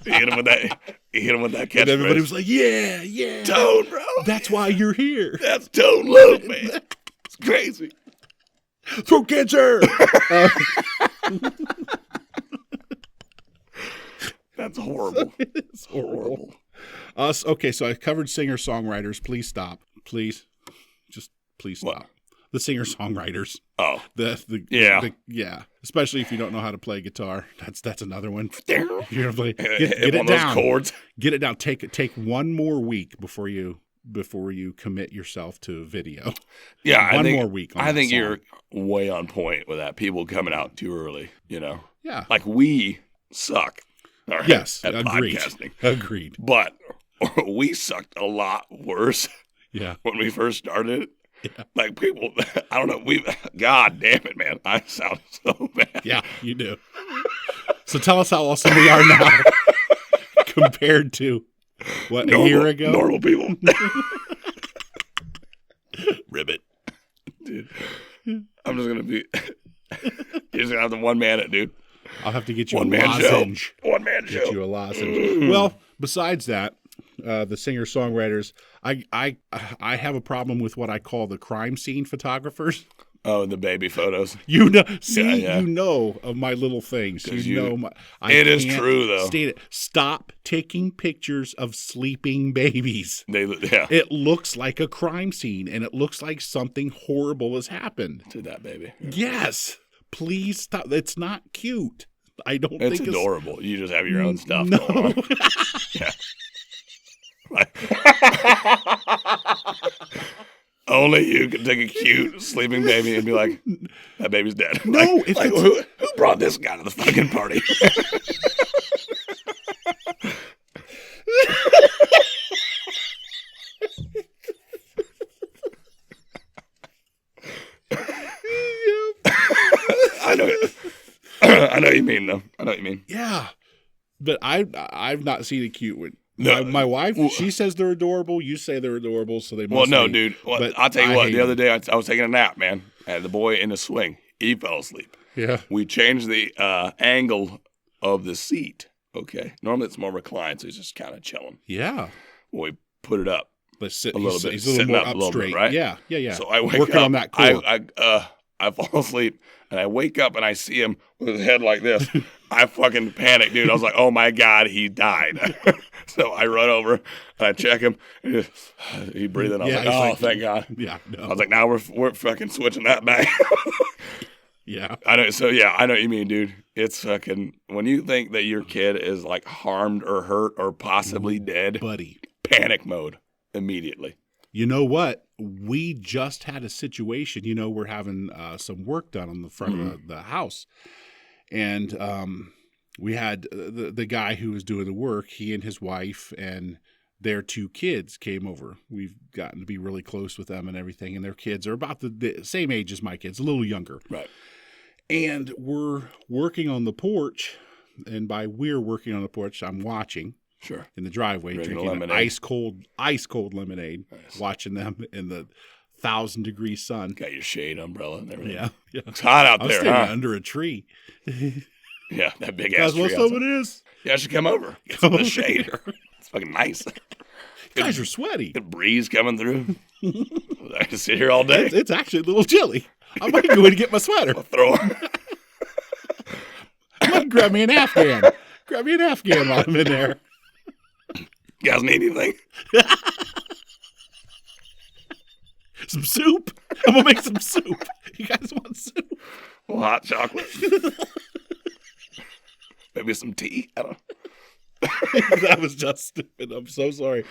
Speaker 1: He hit him with that catchphrase.
Speaker 2: And everybody was like, yeah.
Speaker 1: Tone, bro.
Speaker 2: That's why you're here.
Speaker 1: That's Tone Lope, man. It's crazy.
Speaker 2: Throat cancer.
Speaker 1: That's horrible.
Speaker 2: It's horrible. Okay, so I covered singer-songwriters. Please stop. Please. Just please stop.
Speaker 1: What?
Speaker 2: The singer-songwriters.
Speaker 1: Oh.
Speaker 2: Yeah. Especially if you don't know how to play guitar. That's another one. Get it
Speaker 1: one of
Speaker 2: down.
Speaker 1: those chords.
Speaker 2: Get it down. Take one more week before you commit yourself to video.
Speaker 1: Yeah,
Speaker 2: one more week.
Speaker 1: I think you're way on point with that. People coming out too early,
Speaker 2: Yeah.
Speaker 1: Like we suck.
Speaker 2: Yes,
Speaker 1: at
Speaker 2: agreed.
Speaker 1: podcasting.
Speaker 2: Agreed.
Speaker 1: But we sucked a lot worse.
Speaker 2: Yeah.
Speaker 1: When we first started.
Speaker 2: Yeah.
Speaker 1: Like people, I don't know. God damn it, man! I sound so bad.
Speaker 2: Yeah, you do. So tell us how awesome we are now compared to a year ago.
Speaker 1: Normal people.
Speaker 3: Ribbit.
Speaker 1: Dude, I'm just gonna be. You're just gonna have to one man it, dude.
Speaker 2: I'll have to get you
Speaker 1: One
Speaker 2: a
Speaker 1: man
Speaker 2: lozenge.
Speaker 1: show. One man show.
Speaker 2: Get you a lozenge. Well, besides that, the singer-songwriters, I have a problem with what I call the crime scene photographers.
Speaker 1: Oh, the baby photos.
Speaker 2: You know of my little things. It
Speaker 1: is true, though.
Speaker 2: State it. Stop taking pictures of sleeping babies.
Speaker 1: Yeah.
Speaker 2: It looks like a crime scene, and it looks like something horrible has happened
Speaker 1: To that baby.
Speaker 2: Yes. Please stop. It's not cute. I don't
Speaker 1: It's
Speaker 2: think
Speaker 1: adorable. You just have your own stuff
Speaker 2: No.
Speaker 1: going on. Yeah. Only you can take a cute sleeping baby and be like, that baby's dead.
Speaker 2: No,
Speaker 1: who brought this guy to the fucking party? I know what you mean, though. I know what you mean.
Speaker 2: Yeah. But I've not seen a cute one.
Speaker 1: No.
Speaker 2: My wife, she says they're adorable. You say they're adorable, so they must
Speaker 1: Well, no,
Speaker 2: be.
Speaker 1: dude. Well,
Speaker 2: But
Speaker 1: I'll tell you
Speaker 2: I
Speaker 1: what.
Speaker 2: hate
Speaker 1: The other
Speaker 2: them.
Speaker 1: day, I was taking a nap, man. I had the boy in the swing. He fell asleep.
Speaker 2: Yeah.
Speaker 1: We changed the angle of the seat. Okay. Normally, it's more reclined, so he's just kind of chilling.
Speaker 2: Yeah.
Speaker 1: Well, we put it up
Speaker 2: But sit,
Speaker 1: a little bit.
Speaker 2: He's a little
Speaker 1: sitting
Speaker 2: more
Speaker 1: up
Speaker 2: up
Speaker 1: a little
Speaker 2: straight.
Speaker 1: bit, right?
Speaker 2: Yeah.
Speaker 1: So I wake
Speaker 2: Working
Speaker 1: up.
Speaker 2: on that core.
Speaker 1: I fall asleep, and I wake up, and I see him with his head like this. I fucking panic, dude. I was like, oh, my God, he died. So I run over, and I check him. And he breathing. I was
Speaker 2: Yeah,
Speaker 1: like,
Speaker 2: he's
Speaker 1: oh,
Speaker 2: like-
Speaker 1: thank God.
Speaker 2: Yeah.
Speaker 1: I
Speaker 2: No.
Speaker 1: was like, now we're fucking switching that back.
Speaker 2: Yeah.
Speaker 1: I know. So, yeah, I know what you mean, dude. It's fucking, when you think that your kid is like harmed or hurt or possibly dead,
Speaker 2: Buddy.
Speaker 1: panic mode immediately.
Speaker 2: You know what? We just had a situation. We're having some work done on the front of the house. And we had the guy who was doing the work, he and his wife and their 2 kids came over. We've gotten to be really close with them and everything. And their kids are about the same age as my kids, a little younger.
Speaker 1: Right.
Speaker 2: And we're working on the porch. And by we're working on the porch, I'm watching.
Speaker 1: Sure.
Speaker 2: In the driveway,
Speaker 1: Drinking
Speaker 2: drinking
Speaker 1: lemonade.
Speaker 2: ice cold lemonade,
Speaker 1: Nice.
Speaker 2: watching them in the 1,000-degree sun.
Speaker 1: Got your shade umbrella and everything.
Speaker 2: Yeah,
Speaker 1: It's hot out
Speaker 2: I'm
Speaker 1: there,
Speaker 2: standing
Speaker 1: huh?
Speaker 2: under a tree.
Speaker 1: Yeah, that big ass
Speaker 2: Guys,
Speaker 1: tree.
Speaker 2: what's up
Speaker 1: outside.
Speaker 2: it is?
Speaker 1: Yeah, I should come over. Get some of the shade. It's fucking nice.
Speaker 2: You guys are sweaty.
Speaker 1: Good breeze coming through. I can sit here all day.
Speaker 2: It's actually a little chilly. I might go in and get my sweater.
Speaker 1: Throw.
Speaker 2: I might grab me an Afghan. Grab me an Afghan while I'm in there.
Speaker 1: You guys need anything?
Speaker 2: Some soup? I'm going to make some soup. You guys want soup?
Speaker 1: Well, hot chocolate. Maybe some tea. I don't know.
Speaker 2: That was just stupid. I'm so sorry.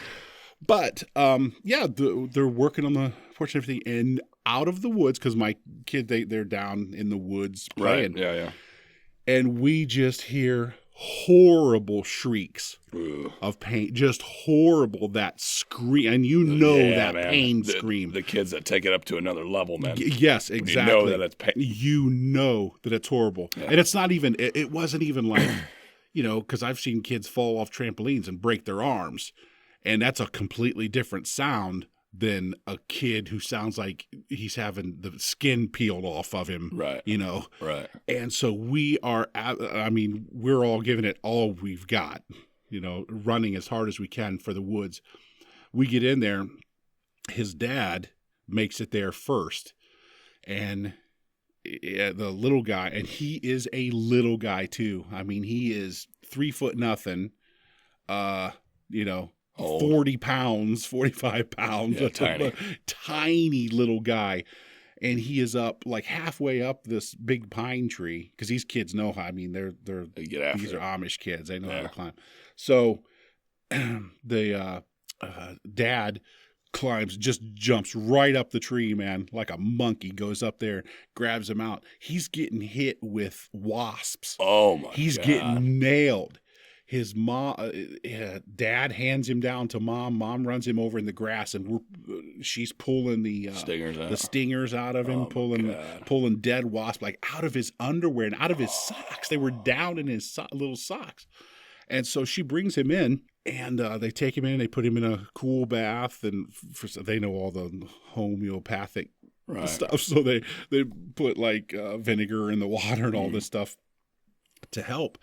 Speaker 2: But, they're working on the porch and everything. And out of the woods, because my kid, they're down in the woods playing.
Speaker 1: Right, yeah.
Speaker 2: And we just hear horrible shrieks of pain. Just horrible, that scream. And that
Speaker 1: man.
Speaker 2: pain scream.
Speaker 1: The kids that take it up to another level, man.
Speaker 2: Yes, exactly.
Speaker 1: You know that it's pain.
Speaker 2: You know that it's horrible. Yeah. And it's not even, it wasn't even like, because I've seen kids fall off trampolines and break their arms. And that's a completely different sound than a kid who sounds like he's having the skin peeled off of him,
Speaker 1: right? Right.
Speaker 2: And so we're all giving it all we've got, running as hard as we can for the woods. We get in there, his dad makes it there first, and the little guy, and he is a little guy too. I mean, he is 3 foot nothing, 40 pounds, 45 pounds, tiny little guy. And he is up like halfway up this big pine tree because these kids know how, these are Amish kids. They know how to climb. So the dad jumps right up the tree, man, like a monkey, goes up there, grabs him out. He's getting hit with wasps.
Speaker 1: Oh my God.
Speaker 2: He's getting nailed. His dad hands him down to mom. Mom runs him over in the grass, and she's pulling the stingers out of him, pulling dead wasp out of his underwear and out of his socks. They were down in his little socks, and so she brings him in, and they take him in. They put him in a cool bath, and they know all the homeopathic stuff, so they put vinegar in the water and all this stuff to help.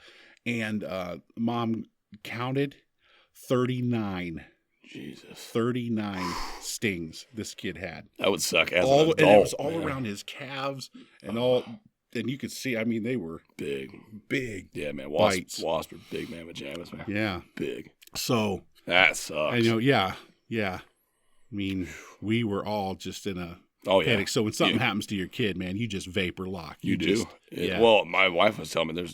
Speaker 2: And mom counted 39.
Speaker 1: Jesus.
Speaker 2: 39 stings this kid had.
Speaker 1: That would suck as an adult.
Speaker 2: And it was all around his calves and all. And you could see, they were big.
Speaker 1: Yeah, man.
Speaker 2: Wasps
Speaker 1: are big, man. Pajamas, man.
Speaker 2: Yeah.
Speaker 1: Big.
Speaker 2: So.
Speaker 1: That sucks.
Speaker 2: Yeah. We were all just in a panic. So when something happens to your kid, man, you just vapor lock.
Speaker 1: You do. Well, my wife was telling me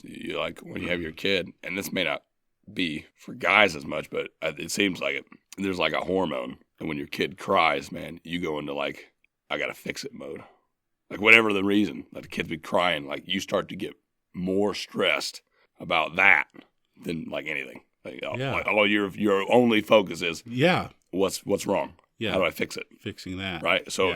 Speaker 1: when you have your kid, and this may not be for guys as much, but it seems like there's like a hormone. And when your kid cries, man, you go into I got to fix it mode. Like whatever the reason, the kid's be crying, you start to get more stressed about that than anything. All your only focus is what's wrong. Yeah. How do I fix it?
Speaker 2: Fixing that.
Speaker 1: Right? So,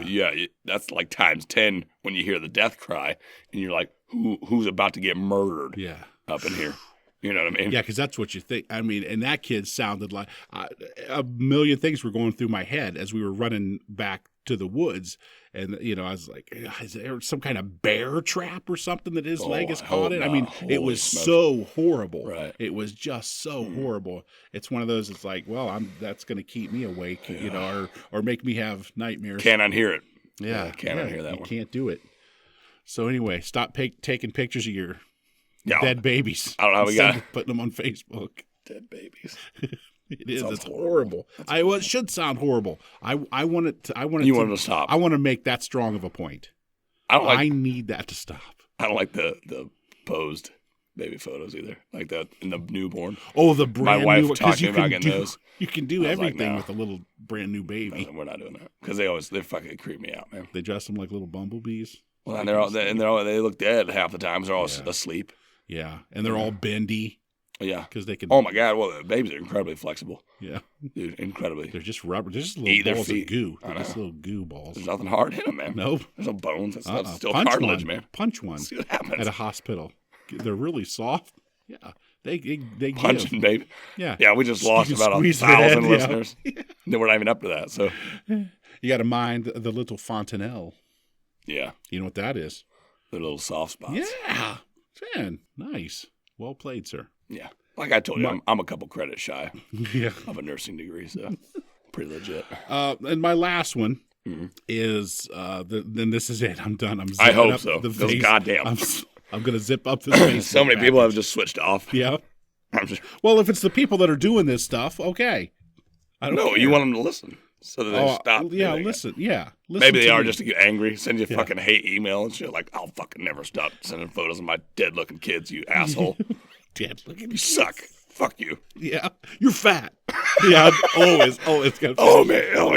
Speaker 1: that's times 10 when you hear the death cry, and you're like, who's about to get murdered up in here? You know what I mean?
Speaker 2: Yeah, because that's what you think. And that kid sounded like a million things were going through my head as we were running back to the woods. And, I was like, is there some kind of bear trap or something that his leg is caught in? It was so horrible.
Speaker 1: Right.
Speaker 2: It was just so horrible. It's one of those, it's like, well, that's going to keep me awake, or make me have nightmares.
Speaker 1: Can't unhear it.
Speaker 2: Yeah.
Speaker 1: Can't unhear that one.
Speaker 2: Can't do it. So anyway, stop taking pictures of your dead babies.
Speaker 1: I don't know how we got
Speaker 2: putting them on Facebook.
Speaker 1: Dead babies.
Speaker 2: It is. It's horrible. It should sound horrible. I want it to.
Speaker 1: You want it to stop.
Speaker 2: I want to make that strong of a point. I need that to stop.
Speaker 1: I don't like the posed baby photos either, like that in the newborn.
Speaker 2: Oh, the brand new.
Speaker 1: My wife talking about getting those.
Speaker 2: You can do everything with a little brand new baby.
Speaker 1: We're not doing that because they fucking creep me out, man.
Speaker 2: They dress them like little bumblebees.
Speaker 1: Well, and they look dead half the time. They're all asleep.
Speaker 2: Yeah, and they're all bendy.
Speaker 1: Yeah,
Speaker 2: because they can.
Speaker 1: Oh my God! Well, the babies are incredibly flexible.
Speaker 2: Yeah,
Speaker 1: dude, incredibly.
Speaker 2: They're just rubber. They're just little balls of goo. They're just little goo balls.
Speaker 1: There's nothing hard in them, man.
Speaker 2: Nope.
Speaker 1: There's no bones. That's still cartilage, man.
Speaker 2: Punch one.
Speaker 1: See what happens
Speaker 2: at a hospital. They're really soft. Yeah, they
Speaker 1: punching, baby.
Speaker 2: Yeah,
Speaker 1: yeah. We just lost about 1,000 listeners. Then we're not even up to that. So
Speaker 2: you got to mind the little fontanelle.
Speaker 1: Yeah,
Speaker 2: you know what that is?
Speaker 1: The little soft spots.
Speaker 2: Yeah, man, nice. Well played, sir.
Speaker 1: Yeah. Like I told you, I'm a couple credits shy of a nursing degree, so pretty legit.
Speaker 2: And my last one is, then this is it. I'm done.
Speaker 1: I hope so. Because goddamn.
Speaker 2: I'm going to zip up this Facebook
Speaker 1: So many people have just switched off.
Speaker 2: Yeah. Well, if it's the people that are doing this stuff, okay.
Speaker 1: I don't care. You want them to listen. so that they stop.
Speaker 2: Yeah,
Speaker 1: doing
Speaker 2: listen.
Speaker 1: it.
Speaker 2: Yeah, listen
Speaker 1: Maybe they
Speaker 2: to
Speaker 1: are
Speaker 2: me.
Speaker 1: just to get angry, send you fucking hate email and shit. Like, I'll fucking never stop sending photos of my dead looking kids, you asshole.
Speaker 2: Dead looking.
Speaker 1: You suck. Fuck you.
Speaker 2: Yeah, you're fat. Yeah, I'm always gonna.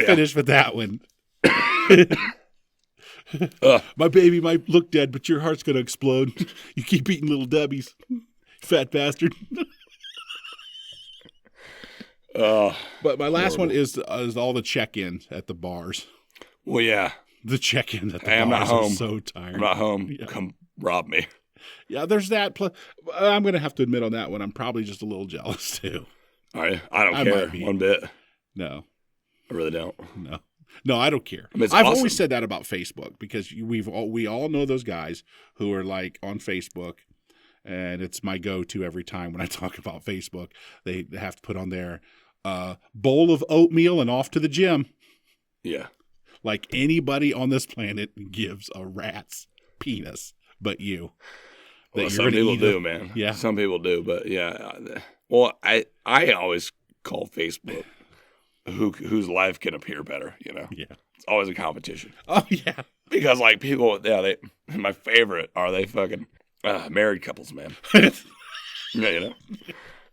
Speaker 2: Finish with that one. My baby might look dead, but your heart's gonna explode. You keep eating little Debbies, fat bastard. But my last one is all the check-ins at the bars.
Speaker 1: Well, yeah.
Speaker 2: The check-in at the
Speaker 1: I'm
Speaker 2: bars.
Speaker 1: not home.
Speaker 2: I'm so tired.
Speaker 1: I'm not home.
Speaker 2: Yeah.
Speaker 1: Come rob me.
Speaker 2: Yeah, there's that. I'm going to have to admit on that one, I'm probably just a little jealous too.
Speaker 1: I don't care one bit.
Speaker 2: No.
Speaker 1: I really don't.
Speaker 2: No, I don't care.
Speaker 1: I mean,
Speaker 2: I've
Speaker 1: awesome.
Speaker 2: always said that about Facebook because we all know those guys who are like on Facebook, and it's my go-to every time when I talk about Facebook. They have to put on their bowl of oatmeal and off to the gym.
Speaker 1: Yeah.
Speaker 2: Like anybody on this planet gives a rat's penis but you.
Speaker 1: Well, some people do, man.
Speaker 2: Yeah.
Speaker 1: Some people do, but yeah. Well, I always call Facebook whose life can appear better, you know?
Speaker 2: Yeah.
Speaker 1: It's always a competition.
Speaker 2: Oh, yeah.
Speaker 1: Because, like, people, my favorite are they fucking married couples, man. Yeah, you know?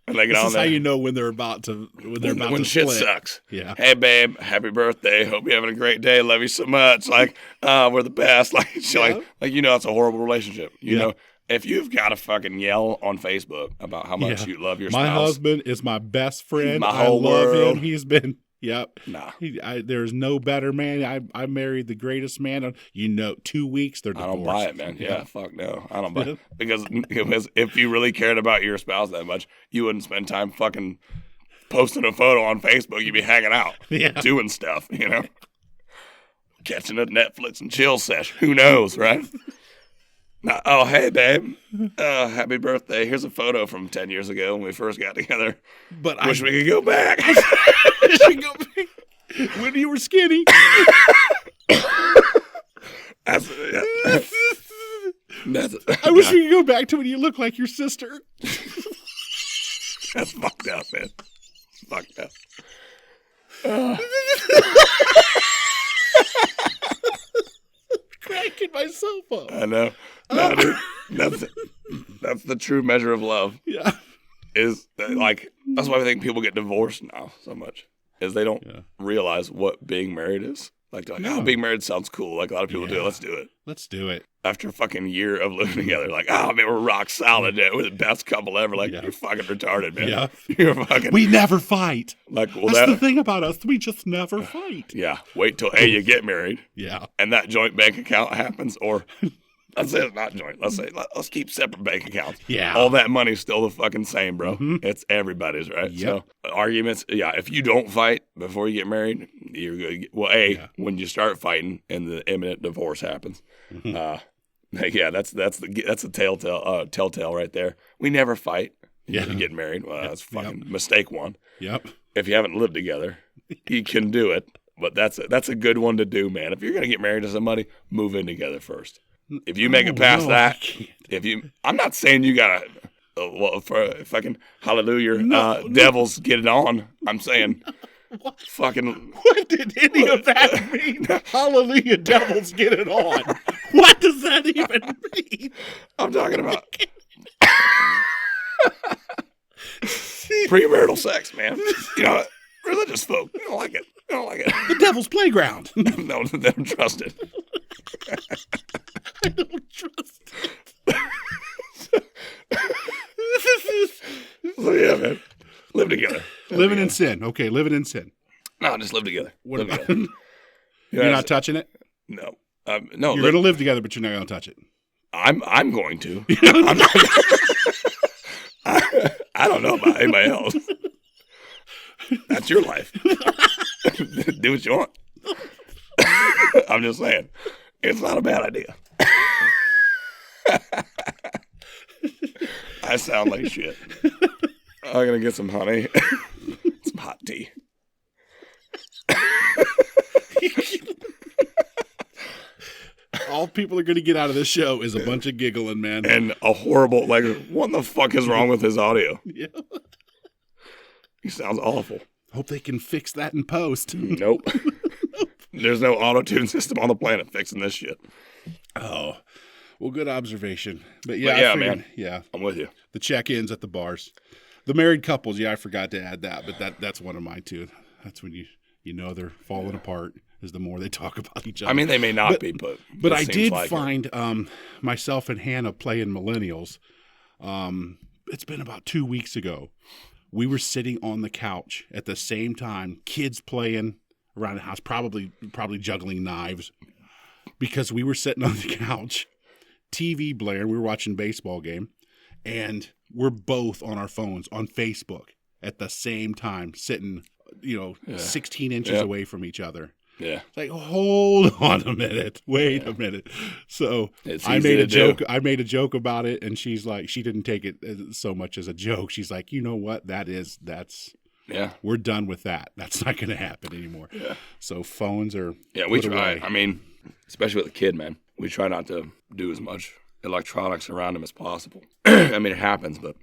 Speaker 1: And they get
Speaker 2: This
Speaker 1: on
Speaker 2: is
Speaker 1: there.
Speaker 2: how you know when they're about to
Speaker 1: when shit
Speaker 2: split.
Speaker 1: sucks.
Speaker 2: Yeah.
Speaker 1: Hey, babe, happy birthday. Hope you're having a great day. Love you so much. Like, we're the best. Like, shit, like you know, it's a horrible relationship. You know, if you've got to fucking yell on Facebook about how much you love your spouse.
Speaker 2: My husband is my best friend.
Speaker 1: My whole
Speaker 2: I love
Speaker 1: world.
Speaker 2: him. He's been,
Speaker 1: Nah.
Speaker 2: There's no better man. I married the greatest man. 2 weeks, they're divorced.
Speaker 1: I don't buy it, man. Yeah, fuck no. I don't buy it. Because if you really cared about your spouse that much, you wouldn't spend time fucking posting a photo on Facebook. You'd be hanging out, doing stuff, you know? Catching a Netflix and chill sesh. Who knows, right? Now, oh, hey, babe. Happy birthday. Here's a photo from 10 years ago when we first got together. But Wish we could go back.
Speaker 2: When you were skinny.
Speaker 1: I
Speaker 2: wish we could go back to when you looked like your sister.
Speaker 1: That's fucked up, man. It's fucked up.
Speaker 2: Cracking myself up.
Speaker 1: I know. No, dude, that's the true measure of love.
Speaker 2: Yeah.
Speaker 1: Is that, like, that's why I think people get divorced now so much. Is they don't realize what being married is. Like, oh, being married sounds cool. Like, a lot of people do it. Let's do it.
Speaker 2: Let's do it.
Speaker 1: After a fucking year of living together, like, oh, man, we're rock solid. We're the best couple ever. Like, you're fucking retarded, man.
Speaker 2: Yeah.
Speaker 1: You're fucking.
Speaker 2: We never fight.
Speaker 1: Like, well,
Speaker 2: that's the thing about us. We just never fight.
Speaker 1: Yeah. Wait till A, you get married.
Speaker 2: Yeah.
Speaker 1: And that joint bank account happens, or let's say it's not joint. Let's keep separate bank accounts.
Speaker 2: Yeah.
Speaker 1: All that money's still the fucking same, bro.
Speaker 2: Mm-hmm.
Speaker 1: It's everybody's, right?
Speaker 2: Yep.
Speaker 1: So arguments, if you don't fight before you get married, you're good. Well, when you start fighting and the imminent divorce happens, that's the telltale right there. We never fight. You get married. Well, that's fucking mistake one.
Speaker 2: Yep.
Speaker 1: If you haven't lived together, you can do it. But that's a good one to do, man. If you're gonna get married to somebody, move in together first. If you make it past that, I'm not saying you gotta, for fucking hallelujah, devils get it on. I'm saying, fucking.
Speaker 2: What did any of that mean? Hallelujah, devils get it on. What does that even mean?
Speaker 1: I'm talking about premarital sex, man. You know, religious folk, they don't like it. They don't like it.
Speaker 2: The devil's playground.
Speaker 1: No, they don't trust it.
Speaker 2: I don't trust it.
Speaker 1: So yeah, man, live together.
Speaker 2: Living in sin. Okay, living in sin.
Speaker 1: No, just live together.
Speaker 2: What
Speaker 1: live
Speaker 2: about?
Speaker 1: together.
Speaker 2: You're not touching it.
Speaker 1: No, no.
Speaker 2: You're going to live together, but you're not going to touch it.
Speaker 1: I'm going to. I'm not, I don't know about anybody else. That's your life. Do what you want. I'm just saying, it's not a bad idea. I sound like shit. I'm gonna get some honey, some hot tea.
Speaker 2: All people are going to get out of this show is a bunch of giggling, man.
Speaker 1: And a horrible, like, what the fuck is wrong with his audio?
Speaker 2: Yeah.
Speaker 1: He sounds awful.
Speaker 2: Hope they can fix that in post.
Speaker 1: Nope. There's no auto-tune system on the planet fixing this shit.
Speaker 2: Oh, well, good observation. But
Speaker 1: Yeah,
Speaker 2: I figured,
Speaker 1: man.
Speaker 2: Yeah,
Speaker 1: I'm with you.
Speaker 2: the check-ins at the bars. The married couples, I forgot to add that, but that's one of mine too. That's when you know they're falling apart is the more they talk about each other.
Speaker 1: I mean, they may not be, but
Speaker 2: But
Speaker 1: it
Speaker 2: I
Speaker 1: seems
Speaker 2: did
Speaker 1: like it.
Speaker 2: find myself and Hannah playing Millennials. It's been about 2 weeks ago. We were sitting on the couch at the same time, kids playing around the house, probably juggling knives, because we were sitting on the couch, TV blaring. We were watching baseball game, and we're both on our phones on Facebook at the same time, sitting 16 inches away from each other.
Speaker 1: Yeah.
Speaker 2: It's like, hold on a minute. Wait a minute. So
Speaker 1: It's
Speaker 2: I
Speaker 1: easy
Speaker 2: made
Speaker 1: to
Speaker 2: a joke.
Speaker 1: do.
Speaker 2: I made a joke about it, and she's like, she didn't take it so much as a joke. She's like, you know what? That's
Speaker 1: Yeah.
Speaker 2: we're done with that. That's not going to happen anymore.
Speaker 1: Yeah.
Speaker 2: So phones are
Speaker 1: Yeah, we
Speaker 2: put
Speaker 1: try.
Speaker 2: away.
Speaker 1: I mean, especially with a kid, man. We try not to do as much electronics around him as possible. I mean, it happens, but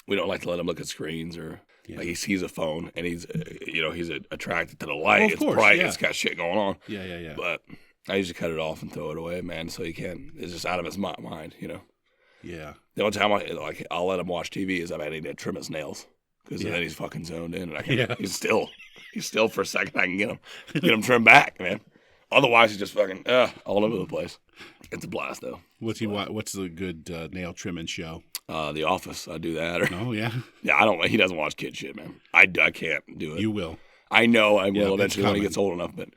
Speaker 1: we don't like to let him look at screens or like he sees a phone and he's attracted to the light.
Speaker 2: Well, of
Speaker 1: it's
Speaker 2: course,
Speaker 1: bright.
Speaker 2: yeah.
Speaker 1: It's got shit going on.
Speaker 2: Yeah.
Speaker 1: But I usually cut it off and throw it away, man, so he can. It's just out of his mind,
Speaker 2: Yeah.
Speaker 1: The only time I'll let him watch TV is if I need to trim his nails because then he's fucking zoned in and I can. He's still for a second. I can get him trimmed back, man. Otherwise, he's just fucking all over the place. It's a blast though.
Speaker 2: What's the good nail trimming show?
Speaker 1: The Office. I do that.
Speaker 2: Oh yeah.
Speaker 1: Yeah, I don't. He doesn't watch kid shit, man. I can't do it.
Speaker 2: You will.
Speaker 1: I know I will
Speaker 2: Yeah, it's
Speaker 1: eventually when he
Speaker 2: coming.
Speaker 1: gets old enough, but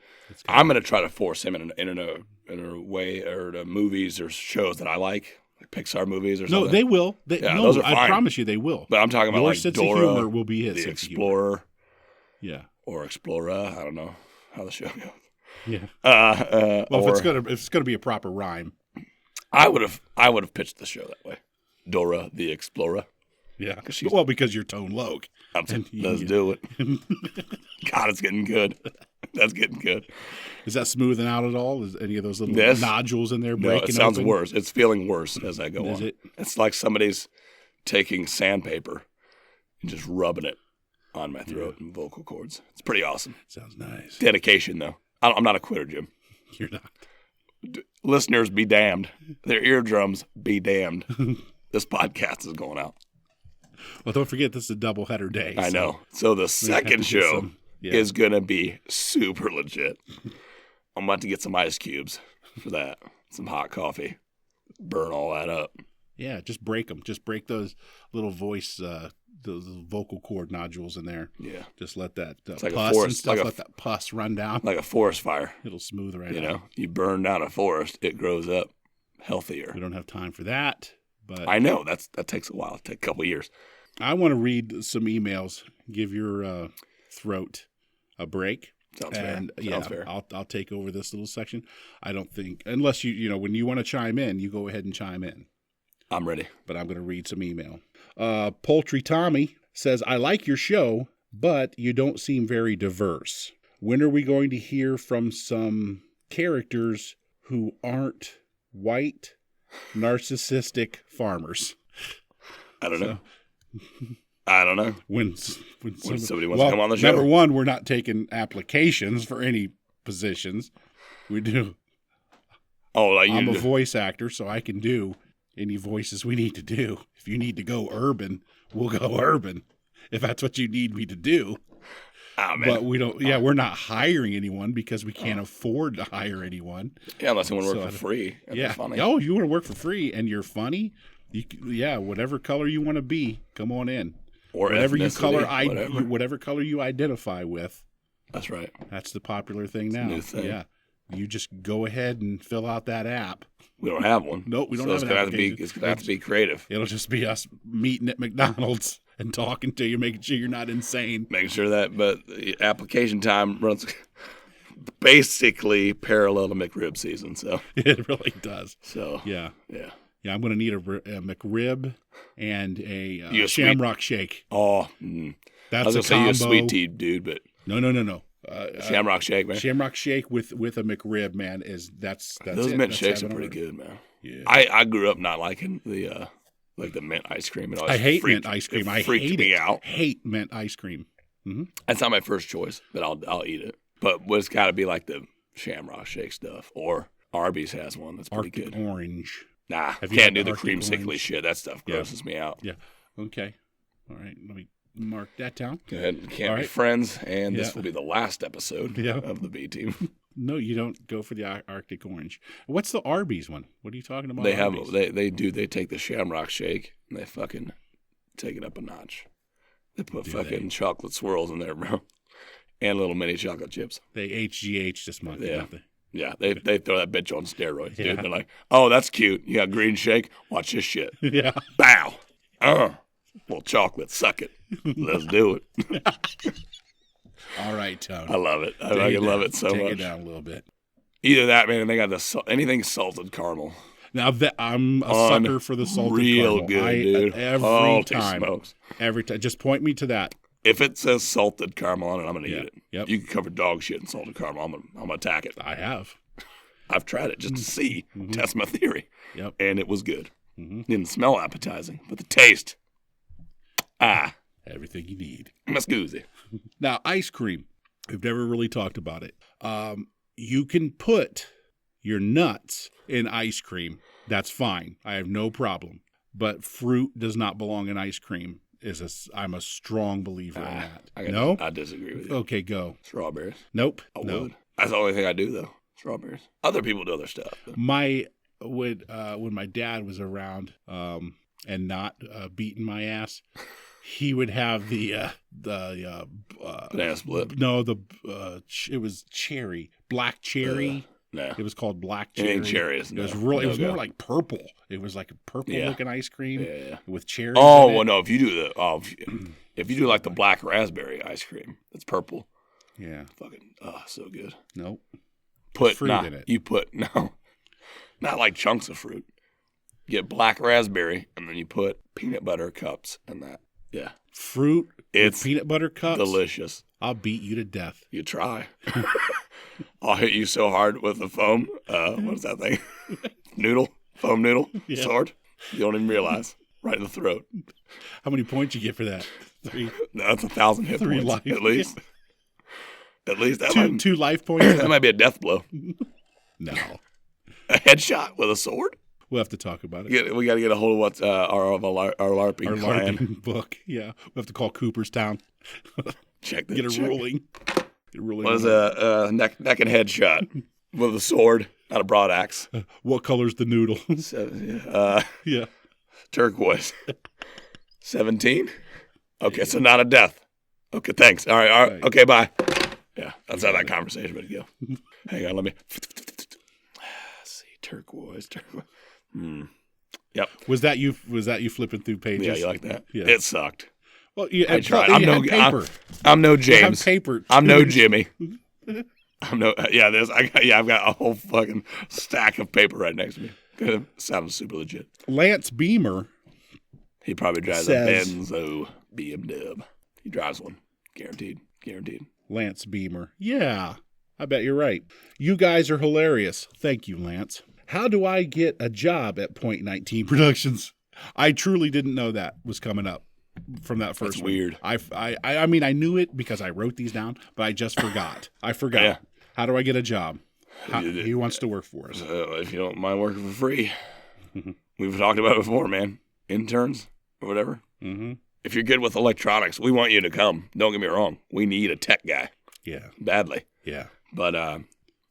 Speaker 1: I'm gonna try to force him in a way or to movies or shows that I like Pixar movies or something.
Speaker 2: No, they will.
Speaker 1: those are
Speaker 2: I
Speaker 1: fine.
Speaker 2: promise you, they will.
Speaker 1: But I'm talking about
Speaker 2: Your
Speaker 1: like
Speaker 2: sense
Speaker 1: Dora,
Speaker 2: of humor will be his
Speaker 1: the
Speaker 2: sense of humor.
Speaker 1: Explorer,
Speaker 2: Yeah.
Speaker 1: or Explora. I don't know how the show goes.
Speaker 2: Yeah.
Speaker 1: Well,
Speaker 2: Well, if it's gonna be a proper rhyme.
Speaker 1: I would have pitched the show that way. Dora the Explorer.
Speaker 2: Yeah.
Speaker 1: she's-
Speaker 2: Well, because you're tone low.
Speaker 1: Let's do it. God, it's getting good. That's getting good.
Speaker 2: Is that smoothing out at all? Is any of those little
Speaker 1: Yes.
Speaker 2: nodules in there
Speaker 1: No,
Speaker 2: breaking
Speaker 1: it sounds
Speaker 2: open?
Speaker 1: worse. It's feeling worse as I go
Speaker 2: Is
Speaker 1: on.
Speaker 2: it?
Speaker 1: It's like somebody's taking sandpaper and just rubbing it on my throat and vocal cords. It's pretty awesome.
Speaker 2: Sounds nice.
Speaker 1: Dedication, though. I'm not a quitter, Jim.
Speaker 2: You're not.
Speaker 1: Listeners, be damned. Their eardrums, be damned. This podcast is going out.
Speaker 2: Well, don't forget this is a doubleheader day.
Speaker 1: I
Speaker 2: so
Speaker 1: know. So the
Speaker 2: we have to
Speaker 1: second
Speaker 2: get
Speaker 1: show
Speaker 2: some-
Speaker 1: is going to be super legit. I'm about to get some ice cubes for that. Some hot coffee. Burn all that up.
Speaker 2: Yeah, just break them. Just break those little those vocal cord nodules in there.
Speaker 1: Yeah.
Speaker 2: Just let that
Speaker 1: like a
Speaker 2: pus and
Speaker 1: forest-
Speaker 2: stuff,
Speaker 1: like a-
Speaker 2: let that pus run down.
Speaker 1: Like a forest fire.
Speaker 2: It'll smooth right
Speaker 1: You
Speaker 2: out.
Speaker 1: know, you burn down a forest, it grows up healthier.
Speaker 2: We don't have time for that, but
Speaker 1: I know that takes a while. It takes a couple of years.
Speaker 2: I want to read some emails. Give your throat a break.
Speaker 1: Sounds fair.
Speaker 2: And
Speaker 1: Sounds fair.
Speaker 2: I'll take over this little section. I don't think unless when you want to chime in, you go ahead and chime in.
Speaker 1: I'm ready.
Speaker 2: But I'm going to read some email. Poultry Tommy says, I like your show, but you don't seem very diverse. When are we going to hear from some characters who aren't white, narcissistic farmers?
Speaker 1: I don't know. I don't know.
Speaker 2: When
Speaker 1: somebody wants to come on the show.
Speaker 2: Number one, we're not taking applications for any positions. We do.
Speaker 1: Oh, like
Speaker 2: I'm
Speaker 1: you
Speaker 2: a
Speaker 1: do.
Speaker 2: voice actor, so I can do any voices we need to do. If you need to go urban, we'll go urban. If that's what you need me to do.
Speaker 1: Oh, man.
Speaker 2: But we don't. Yeah, we're not hiring anyone because we can't afford to hire anyone.
Speaker 1: Yeah, unless you want to work
Speaker 2: So,
Speaker 1: for free. And
Speaker 2: Yeah.
Speaker 1: they're funny.
Speaker 2: Oh, you want to work for free and you're funny? Whatever color you want to be, come on in.
Speaker 1: Or
Speaker 2: Whatever
Speaker 1: ethnicity,
Speaker 2: whatever color you identify with.
Speaker 1: That's right.
Speaker 2: That's the popular thing now.
Speaker 1: new thing.
Speaker 2: Yeah. You just go ahead and fill out that app.
Speaker 1: We don't have one.
Speaker 2: Nope, we don't
Speaker 1: so
Speaker 2: have
Speaker 1: it's
Speaker 2: an
Speaker 1: gonna have to be.
Speaker 2: application.
Speaker 1: It's gonna have to be creative.
Speaker 2: It'll just be us meeting at McDonald's and talking to you, making sure you're not insane.
Speaker 1: Making sure that, but the application time runs basically parallel to McRib season. So,
Speaker 2: It really does.
Speaker 1: so
Speaker 2: Yeah.
Speaker 1: yeah.
Speaker 2: Yeah, I'm going to need a McRib and
Speaker 1: You
Speaker 2: a
Speaker 1: a
Speaker 2: Shamrock Shake.
Speaker 1: Oh, I
Speaker 2: That's
Speaker 1: was
Speaker 2: a
Speaker 1: gonna say
Speaker 2: combo.
Speaker 1: you a sweet tea dude, but
Speaker 2: No.
Speaker 1: Shamrock Shake, man.
Speaker 2: Shamrock Shake with a McRib, man, that's
Speaker 1: Those
Speaker 2: it.
Speaker 1: mint
Speaker 2: That's
Speaker 1: shakes are
Speaker 2: heaven on
Speaker 1: pretty
Speaker 2: earth.
Speaker 1: good, man.
Speaker 2: Yeah.
Speaker 1: I grew up not liking the mint ice cream. It always
Speaker 2: I hate
Speaker 1: freaked-
Speaker 2: mint ice cream.
Speaker 1: It
Speaker 2: I
Speaker 1: freaked
Speaker 2: hate
Speaker 1: me
Speaker 2: it.
Speaker 1: out.
Speaker 2: Hate mint ice cream.
Speaker 1: That's not my first choice, but I'll eat it. But it's got to be like the Shamrock Shake stuff, or Arby's has one that's pretty
Speaker 2: Arctic
Speaker 1: good.
Speaker 2: Orange.
Speaker 1: Nah,
Speaker 2: Have you
Speaker 1: can't
Speaker 2: had
Speaker 1: do the
Speaker 2: Arctic
Speaker 1: creamsicle
Speaker 2: Orange?
Speaker 1: shit. That stuff grosses me out.
Speaker 2: Yeah. Okay. All right. Let me mark that down.
Speaker 1: Go ahead. Can't
Speaker 2: All
Speaker 1: be
Speaker 2: right.
Speaker 1: friends, and
Speaker 2: Yeah.
Speaker 1: this will be the last episode of the B Team.
Speaker 2: No, you don't go for the Arctic Orange. What's the Arby's one? What are you talking about?
Speaker 1: They take the Shamrock Shake and they fucking take it up a notch. They put chocolate swirls in there, bro, and little mini chocolate chips.
Speaker 2: They HGH this month, don't they?
Speaker 1: Yeah, they throw that bitch on steroids, dude. They're like, oh, that's cute. You got green shake? Watch this shit.
Speaker 2: Yeah.
Speaker 1: Bow. Well, chocolate, suck it. Let's do it.
Speaker 2: All right, Tony.
Speaker 1: I love it. I love it so much.
Speaker 2: Take it down a little bit.
Speaker 1: Either that, man, and they got anything salted caramel.
Speaker 2: Now that I'm a sucker for the salted
Speaker 1: real
Speaker 2: caramel.
Speaker 1: good, dude.
Speaker 2: Every time.
Speaker 1: Smokes.
Speaker 2: Every time. Just point me to that.
Speaker 1: If it says salted caramel on it, I'm gonna eat it.
Speaker 2: Yep.
Speaker 1: You can cover dog shit in salted caramel. I'm gonna attack it.
Speaker 2: I have.
Speaker 1: I've tried it just to see, test my theory.
Speaker 2: Yep.
Speaker 1: And it was good. Didn't smell appetizing, but the taste,
Speaker 2: Everything you need.
Speaker 1: Mascuzi.
Speaker 2: Now, ice cream. We've never really talked about it. You can put your nuts in ice cream. That's fine. I have no problem. But fruit does not belong in ice cream. I'm a strong believer in that. No?
Speaker 1: I disagree with you.
Speaker 2: Okay, go.
Speaker 1: Strawberries.
Speaker 2: Nope.
Speaker 1: I
Speaker 2: no.
Speaker 1: would. That's the only thing I do, though. Strawberries. Other people do other stuff.
Speaker 2: When my dad was around and not beating my ass, he would have the
Speaker 1: banana split.
Speaker 2: No, it was black cherry.
Speaker 1: No,
Speaker 2: it was called black cherry.
Speaker 1: Anything cherry is
Speaker 2: It was really. It was more like purple. It was like a purple looking ice cream with cherry.
Speaker 1: Oh well, no. If you do if you do like the black raspberry ice cream, that's purple.
Speaker 2: Yeah.
Speaker 1: Fucking so good.
Speaker 2: Nope.
Speaker 1: Put
Speaker 2: fruit in it.
Speaker 1: You put not like chunks of fruit. You get black raspberry, and then you put peanut butter cups and that. Yeah.
Speaker 2: Fruit.
Speaker 1: It's
Speaker 2: peanut butter cups.
Speaker 1: Delicious.
Speaker 2: I'll beat you to death.
Speaker 1: You try. I'll hit you so hard with the foam. What's that thing? Foam noodle sword. You don't even realize. Right in the throat.
Speaker 2: How many points you get for that? 3.
Speaker 1: No, that's 1,000 hit
Speaker 2: 3
Speaker 1: points.
Speaker 2: life.
Speaker 1: At least. At least that
Speaker 2: two life points.
Speaker 1: That might be a death blow.
Speaker 2: No.
Speaker 1: A headshot with a sword?
Speaker 2: We'll have to talk about it.
Speaker 1: We got to get a hold of what's our LARPing clan.
Speaker 2: LARPing book. Yeah. We'll have to call Cooperstown.
Speaker 1: Check that.
Speaker 2: Get a ruling.
Speaker 1: What is a neck and head shot with a sword, not a broadaxe?
Speaker 2: What color's the noodle?
Speaker 1: Yeah. Turquoise. 17? Okay, so not a death. Okay, thanks. All right. Okay, bye. Yeah, that's how that conversation would go. Hang on, let me see. Turquoise. Yep.
Speaker 2: Was that you flipping through pages?
Speaker 1: Yeah, you like that?
Speaker 2: Yeah.
Speaker 1: It sucked.
Speaker 2: Well,
Speaker 1: I tried.
Speaker 2: I'm
Speaker 1: no James.
Speaker 2: Paper.
Speaker 1: I'm no Jimmy. I've got a whole fucking stack of paper right next to me. Sounds super legit.
Speaker 2: Lance Beamer.
Speaker 1: He probably drives a Benzo BMW. He drives one. Guaranteed.
Speaker 2: Lance Beamer. Yeah, I bet you're right. You guys are hilarious. Thank you, Lance. How do I get a job at Point 19 Productions? I truly didn't know that was coming up from that first
Speaker 1: That's
Speaker 2: one.
Speaker 1: weird.
Speaker 2: I mean, I knew it because I wrote these down, but I just forgot.
Speaker 1: Yeah.
Speaker 2: How do I get a job? He wants to work for us.
Speaker 1: If you don't mind working for free. We've talked about it before, man. Interns or whatever.
Speaker 2: Mm-hmm.
Speaker 1: If you're good with electronics, we want you to come. Don't get me wrong. We need a tech guy.
Speaker 2: Yeah.
Speaker 1: Badly.
Speaker 2: Yeah.
Speaker 1: But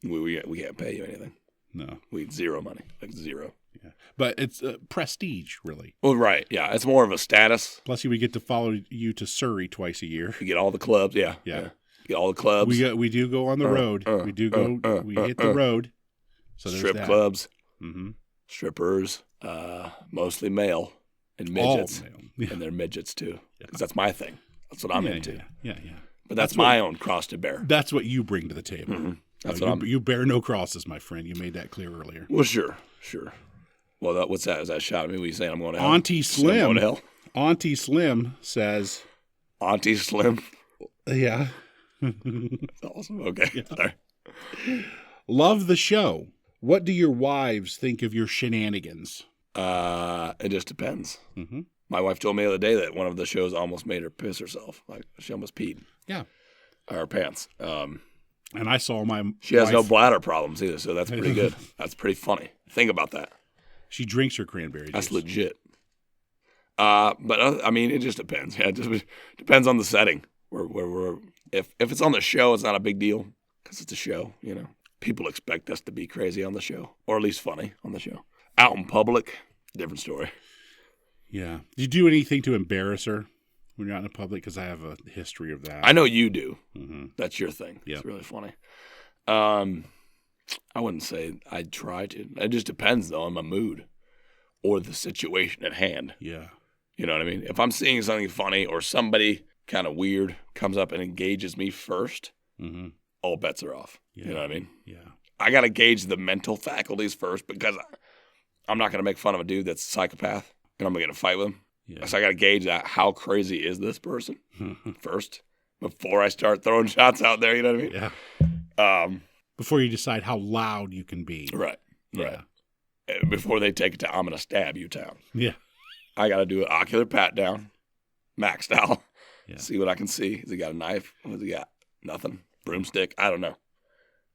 Speaker 1: we can't pay you anything.
Speaker 2: No.
Speaker 1: We need zero money. Like zero.
Speaker 2: Yeah. But it's prestige, really.
Speaker 1: Well, right. Yeah. It's more of a status.
Speaker 2: Plus, we get to follow you to Surrey twice a year.
Speaker 1: You get all the clubs. Yeah. Get all the clubs.
Speaker 2: We do go on the road. We do go. We hit the road. So there's
Speaker 1: strip clubs.
Speaker 2: Mm-hmm.
Speaker 1: Strippers. Mostly male and midgets.
Speaker 2: All male. Yeah.
Speaker 1: And they're midgets too. Because that's my thing. That's what I'm into.
Speaker 2: Yeah.
Speaker 1: But that's my own cross to bear.
Speaker 2: That's what you bring to the table.
Speaker 1: Mm-hmm. That's
Speaker 2: you bear no crosses, my friend. You made that clear earlier.
Speaker 1: Well, sure. Well, what's that? Is that a shot at me? What are you saying? I'm going to hell?
Speaker 2: Auntie Slim.
Speaker 1: I'm going to hell?
Speaker 2: Auntie Slim says.
Speaker 1: Auntie Slim?
Speaker 2: Yeah.
Speaker 1: That's awesome. Okay. Yeah. Sorry.
Speaker 2: Love the show. What do your wives think of your shenanigans?
Speaker 1: It just depends.
Speaker 2: Mm-hmm.
Speaker 1: My wife told me the other day that one of the shows almost made her piss herself. Like, she almost peed.
Speaker 2: Yeah.
Speaker 1: Her pants.
Speaker 2: And I saw my
Speaker 1: She has no
Speaker 2: wife-
Speaker 1: bladder problems either, so that's pretty good. That's pretty funny. Think about that.
Speaker 2: She drinks her cranberry juice.
Speaker 1: That's legit. But I mean, it just depends. Yeah, it just depends on the setting. If it's on the show, it's not a big deal because it's a show. You know, people expect us to be crazy on the show, or at least funny on the show. Out in public, different story.
Speaker 2: Yeah. Do you do anything to embarrass her when you're out in public? Because I have a history of that.
Speaker 1: I know you do.
Speaker 2: Mm-hmm.
Speaker 1: That's your thing.
Speaker 2: Yep.
Speaker 1: It's really funny. I wouldn't say I'd try to. It just depends, though, on my mood or the situation at hand.
Speaker 2: Yeah.
Speaker 1: You know what I mean? If I'm seeing something funny or somebody kind of weird comes up and engages me first, all bets are off.
Speaker 2: Yeah.
Speaker 1: You know what I mean?
Speaker 2: Yeah.
Speaker 1: I got to gauge the mental faculties first because I'm not going to make fun of a dude that's a psychopath and I'm going to get in a fight with him.
Speaker 2: Yeah.
Speaker 1: So I got to gauge that. How crazy is this person first before I start throwing shots out there? You know what I mean?
Speaker 2: Yeah. Before you decide how loud you can be.
Speaker 1: Right.
Speaker 2: Yeah.
Speaker 1: Right. Before they take it to I'm going to stab you town.
Speaker 2: Yeah.
Speaker 1: I got to do an ocular pat down, Mac style.
Speaker 2: Yeah.
Speaker 1: See what I can see. Has he got a knife? What's he got? Nothing. Broomstick? I don't know.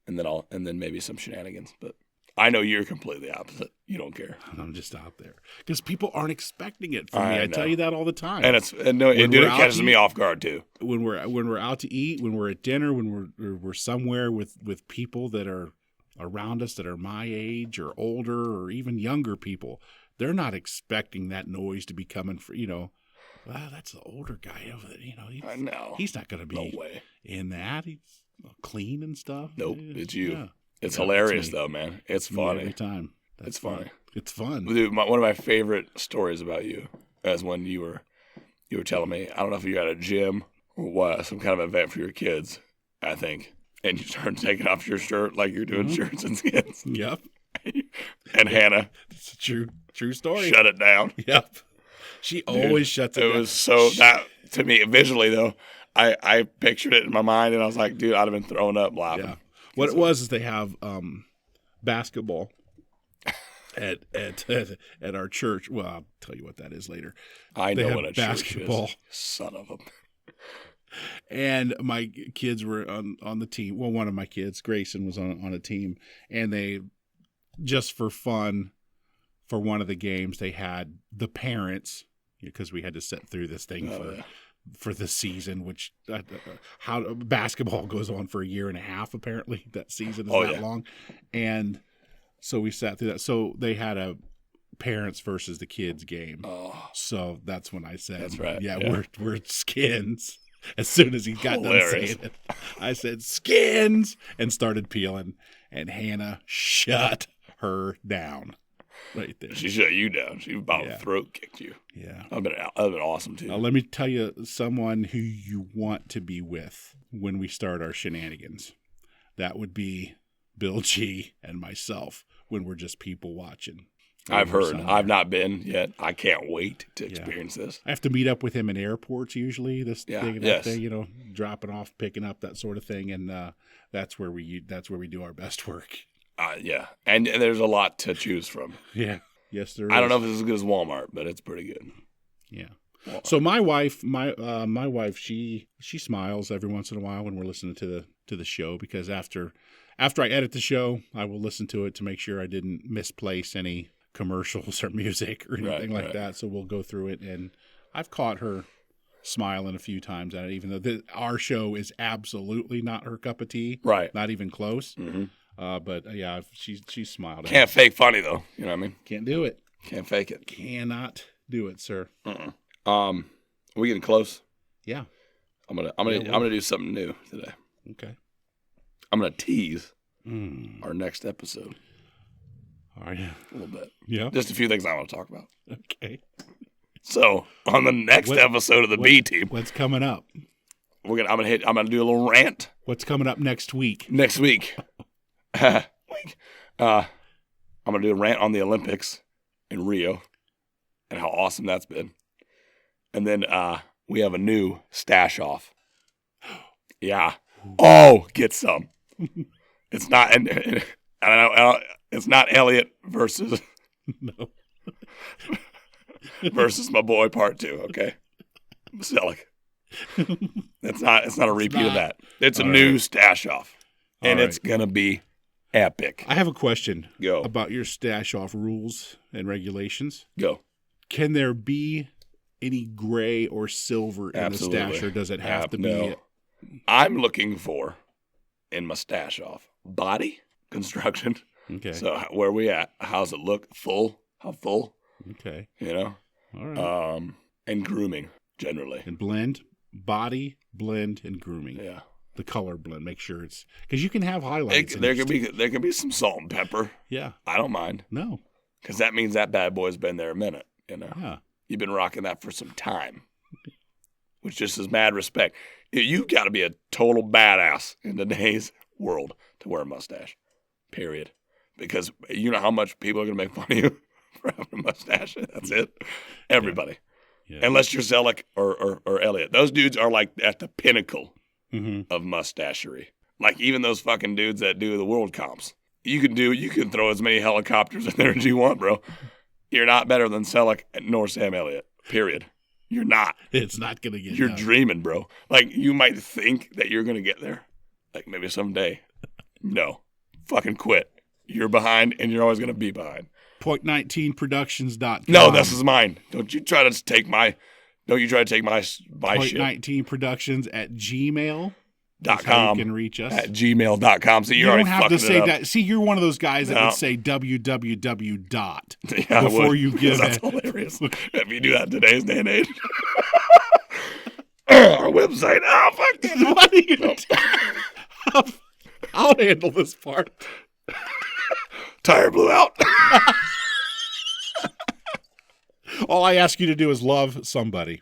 Speaker 1: And then maybe some shenanigans. But I know you're completely opposite. You don't care.
Speaker 2: I'm just out there because people aren't expecting it from me.
Speaker 1: I
Speaker 2: I tell
Speaker 1: know.
Speaker 2: you that all the time.
Speaker 1: And it catches me off guard too.
Speaker 2: When we're out to eat, when we're at dinner, when we're somewhere with people that are around us that are my age or older or even younger people, they're not expecting that noise to be coming for, wow, that's the older guy over there.
Speaker 1: I know.
Speaker 2: He's not going to be
Speaker 1: No way.
Speaker 2: in that. He's clean and stuff.
Speaker 1: Nope, it's you.
Speaker 2: Yeah.
Speaker 1: It's
Speaker 2: Yeah,
Speaker 1: hilarious
Speaker 2: it's me.
Speaker 1: though, man. It's
Speaker 2: Me
Speaker 1: funny.
Speaker 2: every time.
Speaker 1: It's funny.
Speaker 2: It's fun.
Speaker 1: Dude, one of my favorite stories about you is when you were telling me, I don't know if you had a gym or what, some kind of event for your kids, I think, and you started taking off your shirt like you're doing shirts and skins.
Speaker 2: Yep.
Speaker 1: And Hannah
Speaker 2: It's a true story.
Speaker 1: shut it down.
Speaker 2: Yep. She always shuts it down.
Speaker 1: It was so that to me visually though, I pictured it in my mind and I was like, dude, I'd have been throwing up laughing.
Speaker 2: Yeah. What it was is they have basketball at our church. Well, I'll tell you what that is later.
Speaker 1: I
Speaker 2: They
Speaker 1: know
Speaker 2: have
Speaker 1: what a
Speaker 2: basketball.
Speaker 1: church is. Son of a.
Speaker 2: And my kids were on the team. Well, one of my kids, Grayson, was on a team, and they just for fun, for one of the games, they had the parents because we had to sit through this thing for the season, which how basketball goes on for a year and a half. Apparently, that season is that long, and so we sat through that. So they had a parents versus the kids game.
Speaker 1: Oh,
Speaker 2: So that's when I said,
Speaker 1: That's right,
Speaker 2: Yeah,
Speaker 1: yeah.
Speaker 2: we're skins." As soon as he got done
Speaker 1: Hilarious.
Speaker 2: saying it, I said skins and started peeling, and Hannah shut her down right there.
Speaker 1: she shut you down. She about
Speaker 2: Yeah.
Speaker 1: throat kicked you.
Speaker 2: Yeah.
Speaker 1: That'd been awesome too.
Speaker 2: Now, let me tell you someone who you want to be with when we start our shenanigans. That would be Bill G and myself when we're just people watching.
Speaker 1: I've
Speaker 2: Over
Speaker 1: heard.
Speaker 2: somewhere.
Speaker 1: I've not been yet. I can't wait to experience this.
Speaker 2: I have to meet up with him in airports usually. This
Speaker 1: Yeah,
Speaker 2: thing,
Speaker 1: yes.
Speaker 2: that thing, dropping off, picking up, that sort of thing, and that's where we do our best work.
Speaker 1: Yeah, and there's a lot to choose from.
Speaker 2: Yeah. Yes, there is.
Speaker 1: I don't know if it's as good as Walmart, but it's pretty good.
Speaker 2: Yeah.
Speaker 1: Walmart.
Speaker 2: So my wife, my wife, she smiles every once in a while when we're listening to the show because after I edit the show, I will listen to it to make sure I didn't misplace any commercials or music or anything like that. So we'll go through it, and I've caught her smiling a few times at it, even though our show is absolutely not her cup of tea,
Speaker 1: Right.
Speaker 2: not even close.
Speaker 1: Mm-hmm.
Speaker 2: But yeah, she smiled. At
Speaker 1: Can't
Speaker 2: it.
Speaker 1: fake funny though. You know what I mean?
Speaker 2: Can't do it.
Speaker 1: Can't fake it.
Speaker 2: Cannot do it, sir.
Speaker 1: We getting close.
Speaker 2: Yeah.
Speaker 1: I'm gonna do something new today.
Speaker 2: Okay.
Speaker 1: I'm gonna tease
Speaker 2: Mm.
Speaker 1: our next episode
Speaker 2: All right.
Speaker 1: a little bit.
Speaker 2: Yeah.
Speaker 1: Just a few things I want to talk about.
Speaker 2: Okay.
Speaker 1: So on the next episode of the B Team,
Speaker 2: What's coming up?
Speaker 1: I'm gonna do a little rant
Speaker 2: What's coming up next week?
Speaker 1: next week. I'm gonna do a rant on the Olympics in Rio and how awesome that's been. And then we have a new stash off. Yeah. Oh, get some. It's not and I don't know, it's not Elliot versus
Speaker 2: No.
Speaker 1: versus my boy part 2, okay? Selleck. It's not a repeat of that. It's a
Speaker 2: All
Speaker 1: new
Speaker 2: right.
Speaker 1: stash off. And
Speaker 2: All
Speaker 1: it's going to be epic.
Speaker 2: I have a question
Speaker 1: Go.
Speaker 2: about your stash off rules and regulations.
Speaker 1: Go.
Speaker 2: Can there be any gray or silver in
Speaker 1: Absolutely.
Speaker 2: the stash, or does it have to
Speaker 1: No.
Speaker 2: be?
Speaker 1: I'm looking for, in my stash off, body construction.
Speaker 2: Okay.
Speaker 1: So where we at? How's it look? Full? How full?
Speaker 2: Okay.
Speaker 1: You know?
Speaker 2: All right.
Speaker 1: And grooming, generally.
Speaker 2: And blend, body, blend, and grooming.
Speaker 1: Yeah.
Speaker 2: The color blend. Make sure it's because you can have highlights.
Speaker 1: There can be some salt and pepper.
Speaker 2: Yeah.
Speaker 1: I don't mind.
Speaker 2: No.
Speaker 1: Because that means that bad boy's been there a minute, you know?
Speaker 2: Yeah.
Speaker 1: You've been rocking that for some time. Which just is mad respect. You got to be a total badass in today's world to wear a mustache. Period. Because you know how much people are going to make fun of you for having a mustache. That's it. Everybody.
Speaker 2: Yeah.
Speaker 1: Unless you're Zellick or Elliot. Those dudes are like at the pinnacle
Speaker 2: Mm-hmm.
Speaker 1: of mustachery. Like even those fucking dudes that do the world comps. You can throw as many helicopters in there as you want, bro. You're not better than Selleck nor Sam Elliott. Period. You're not.
Speaker 2: It's not going to get
Speaker 1: You're
Speaker 2: done.
Speaker 1: dreaming, bro. Like you might think that you're gonna get there. Like maybe someday. No. Fucking quit. You're behind and you're always gonna be behind.
Speaker 2: Point19productions.com.
Speaker 1: No, this is mine. Don't you try to take my shit.
Speaker 2: Point19productions at gmail.com. That's how
Speaker 1: .com
Speaker 2: you can reach us.
Speaker 1: at gmail.com. So
Speaker 2: You
Speaker 1: you're
Speaker 2: don't
Speaker 1: already
Speaker 2: have to
Speaker 1: fucking
Speaker 2: say
Speaker 1: it up.
Speaker 2: that. See, you're one of those guys that
Speaker 1: No.
Speaker 2: would say www. dot
Speaker 1: Yeah, I
Speaker 2: before
Speaker 1: would.
Speaker 2: you give
Speaker 1: That's
Speaker 2: it.
Speaker 1: hilarious. If you do that in today's day and age. Our website. Oh, fuck that.
Speaker 2: What are you doing? I'll handle this part.
Speaker 1: Tire blew out.
Speaker 2: All I ask you to do is love somebody.